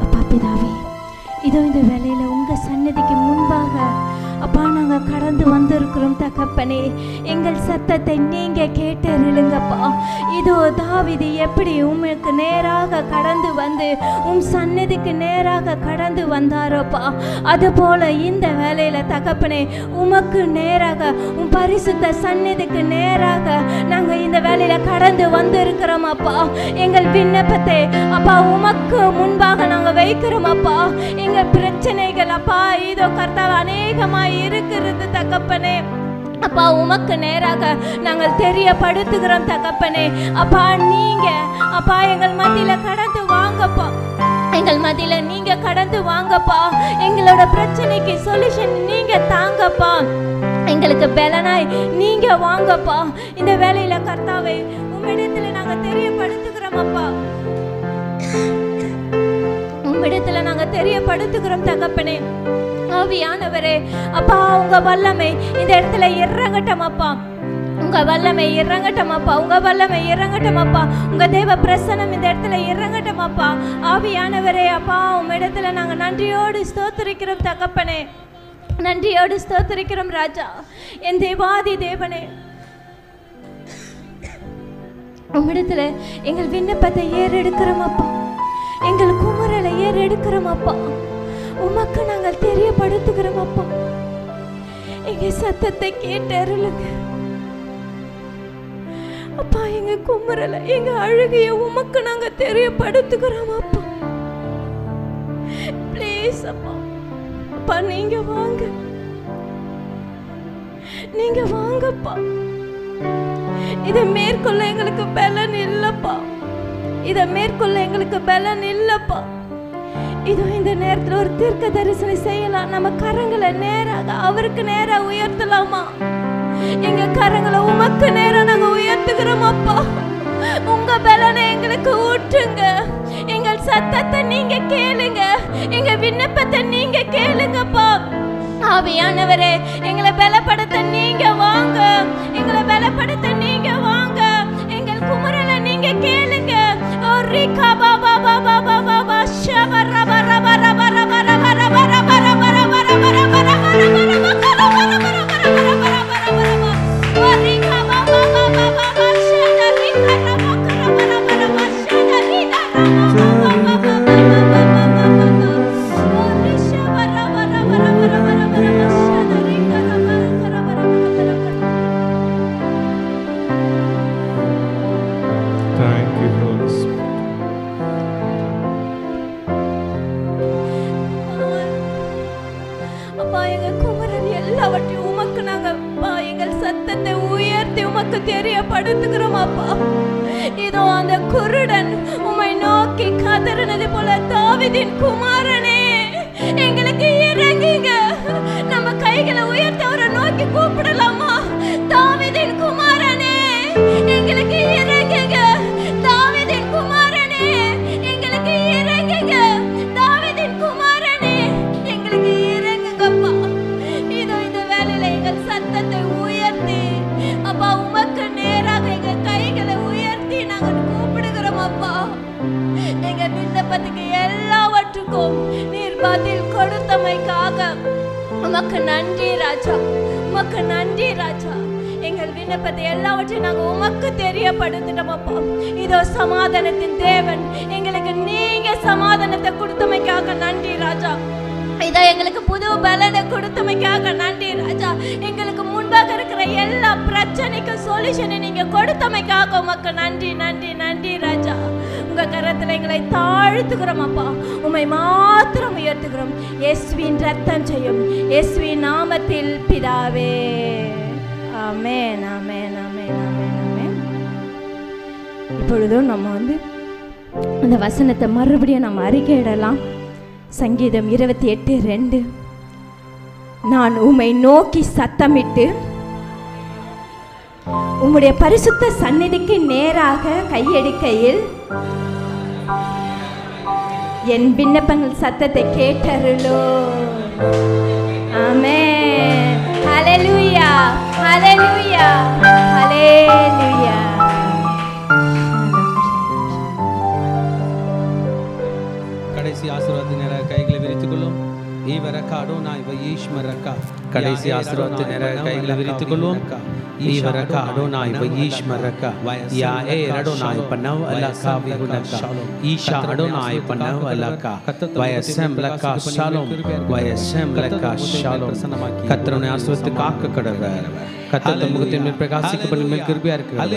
அப்பா பிதாவே, இதோ இந்த வேலையில உங்க சன்னதிக்கு முன்பாக அப்பா நாங்கள் கடந்து வந்திருக்கிறோம் தகப்பனே. எங்கள் சத்தத்தை நீங்க கேட்டறிலுங்கப்பா. இதோ தாவீது எப்படி உமக்கு நேராக கடந்து வந்து உம் சன்னதிக்கு நேராக கடந்து வந்தாரோப்பா, அதுபோல இந்த வேலையில தகப்பனே உமக்கு நேராக உம் பரிசுத்த சன்னதிக்கு நேராக நாங்கள் இந்த வேலையில கடந்து வந்திருக்கிறோம் அப்பா. எங்கள் விண்ணப்பத்தை அப்பா உமக்கு முன்பாக நாங்கள் வைக்கிறோம் அப்பா. எங்கள் பிரச்சனைகள் அப்பா இதோ கர்த்தாவே அநேகமாய் இருக்கிறது தகப்பனே. அப்பா உமக்கு நேராக நாங்கள் தெரியப்படுத்துகிறோம் தகப்பனே. அப்பா நீங்க அப்பா எங்கள் மத்தியில கடந்து வாங்கப்பா, எங்கள் மத்தியில நீங்க கடந்து வாங்கப்பா. எங்களோட பிரச்சனைக்கு சொல்யூஷன் நீங்க தாங்கப்பா. எங்களுக்கு பலனாய் நீங்க வாங்கப்பா. இந்த வேலையில கர்த்தாவே உம்மிடத்துல நாங்க தெரியப்படுத்துகிறோம் அப்பா, உம்மிடத்துல நாங்க தெரியப்படுத்துகிறோம் தகப்பனே. ஆவியானவரே அப்பா உங்க வல்லமை இந்த இடத்துல இறங்கட்டும் அப்பா. உங்க வல்லமை இறங்கட்டும் அப்பா, உங்க வல்லமை இறங்கட்டும் அப்பா. உங்க தேவ பிரசன்னம் இந்த இடத்துல இறங்கட்டும் அப்பா. ஆவியானவரே அப்பா உம்மிடத்துல நாங்க நன்றியோடு ஸ்தோத்திரிக்கிறோம் தகப்பனே, நன்றியோடு ஸ்தோத்திரிக்கிறோம் ராஜா. என் தேவாதி தேவனே, உம்மிடத்துல எங்கள் விண்ணப்பத்தை ஏறெடுக்கிறோம் அப்பா, எங்கள் குமரலை ஏறெடுக்கிறோம் அப்பா. உமக்கு நாங்கள் தெரியப்படுத்துகிறோம் அப்பா. எங்க சத்தத்தை கேட்டருளுங்க அப்பா. எங்க குமரலை எங்க அழுகைய உமக்கு நாங்க தெரியப்படுத்துகிறோம் அப்பா. ப்ளீஸ் அப்பா, அப்பா நீங்க வாங்க, நீங்க வாங்கப்பா. இதை மேற்கொள்ள எங்களுக்கு பலன் இல்லப்பா, இதை மேற்கொள்ள எங்களுக்கு பலன் இல்லப்பா. இதோ இந்த நேரத்தில் ஒரு தீர்க்க தரிசனம் செய்யலாம். நம்ம கரங்களை நேராக அவருக்கு நேராக உயர்த்தலாமா? எங்க கரங்களை உமக்கு நேரா நாங்க உயர்த்துகிறோம் அப்பா. உங்க பலனை எங்களுக்கு ஊற்றுங்க. எங்கள் சத்தத்தை நீங்க கேளுங்க, எங்க விண்ணப்பத்தை நீங்க கேளுங்கப்பா. ஆவியானவரே எங்களை பலப்படுத்த நீங்க வாங்க, எங்களை பலப்படுத்த நீங்க வாங்க. எங்கள் குமரலை நீங்க கேளுங்க. ஓ ரிகா பாபா பாபா பாபா பா ஷபர ரபர ரபர ரபர ரபர ரபர ரபர ரபர ரபர ரபர அந்த குருடன் உம்மை நோக்கி கதறினது போல தாவீதின் குமாரனே எங்களுக்கு இறங்குங்க. நம்ம கைகளை உயர்த்தி அவரை நோக்கி கூப்பிடலாமா? தாவீதின் குமாரனே எங்களுக்கு இறங்குங்க. தாவீதின் குமாரனே எங்களுக்கு இறங்குங்க. தாவீதின் குமாரனே எங்களுக்கு இறங்குங்கப்பா. இதோ இந்த வேளையில எங்கள் சத்தத்தை உயர்த்தி அப்பா உமக்கு நேராக எங்க கைகளை உயர்த்தி நாங்கள் கூப்பிடுகிறோம் அப்பா. எங்க விண்ணப்பத்துக்கு எல்லாவற்றுக்கும் நீர் பதில் கொடுத்தமைக்காக உமக்கு நன்றி ராஜா. உமக்கு நன்றி ராஜா. எங்கள் விண்ணப்பத்தை எல்லாவற்றையும் நாங்கள் உமக்கு தெரியப்படுத்திட்டோம் அப்பா. இதோ சமாதானத்தின் தேவன் எங்களுக்கு நீங்க சமாதானத்தை கொடுத்தமைக்காக நன்றி ராஜா. இதோ எங்களுக்கு புது பலனை கொடுத்தமைக்காக நன்றி ராஜா. எங்களுக்கு முன்பாக இருக்கிற எல்லா பிரச்சனைக்கும் சொல்யூஷனை நீங்க கொடுத்தமைக்காக உமக்கு நன்றி நன்றி நன்றி ராஜா. உங்க கரத்துல எங்களை தாழ்த்துகிறோம் அப்பா. உம்மை மாத்திரம் உயர்த்துகிறோம். இயேசுவின் ரத்தம் செய்யும் இயேசுவின் நாமத்தில் பிதாவே. ஆமென் ஆமென் ஆமென் ஆமென் ஆமென். இப்பொழுதும் நம்ம அந்த வசனத்தை மறுபடியும் நம்ம அறிக்கையிடலாம். சங்கீதம் 28:2 நான் உம்மை நோக்கி சத்தமிட்டு உம்முடைய பரிசுத்த சந்நிதிக்கு நேராக கையெடுக்கையில் என் விண்ணப்பங்கள் சத்தத்தை கேட்டருளோ. ஆமென். ஹல்லேலூயா ஹல்லேலூயா ஹல்லேலூயா. கடைசி ஆசீர்வாதத்தின் நேராக கைகளை விரித்துக் கொள்ளும். ஈவரக்கா அடோனாய் வயீஷ்மரக்கா. கடைசி ஆசீர்வாதத்தின் நேராக கைகளை விரித்துக் கொள்வோம். ஈவரக்கா அடோனாய் வயீஷ்மரக்கா. யா ஏ அடோனாய் பனவ் அலகா விஹுனக்கா. ஈஷா அடோனாய் பனவ் அலகா. வயசம் லக்கா ஷாலோம். வயசம் லக்கா ஷாலோம். கர்த்தருடைய ஆசீர்வாதத்தை காக்க கடவர். கர்த்தர் முகத்தின் மேல் பிரகாசிக்க பண்ணி மேல் கிருபையா இருக்கிறார்.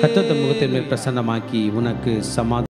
கர்த்தர் முகத்தின் மேல் பிரசன்னமாக்கி உனக்கு சமாதானம்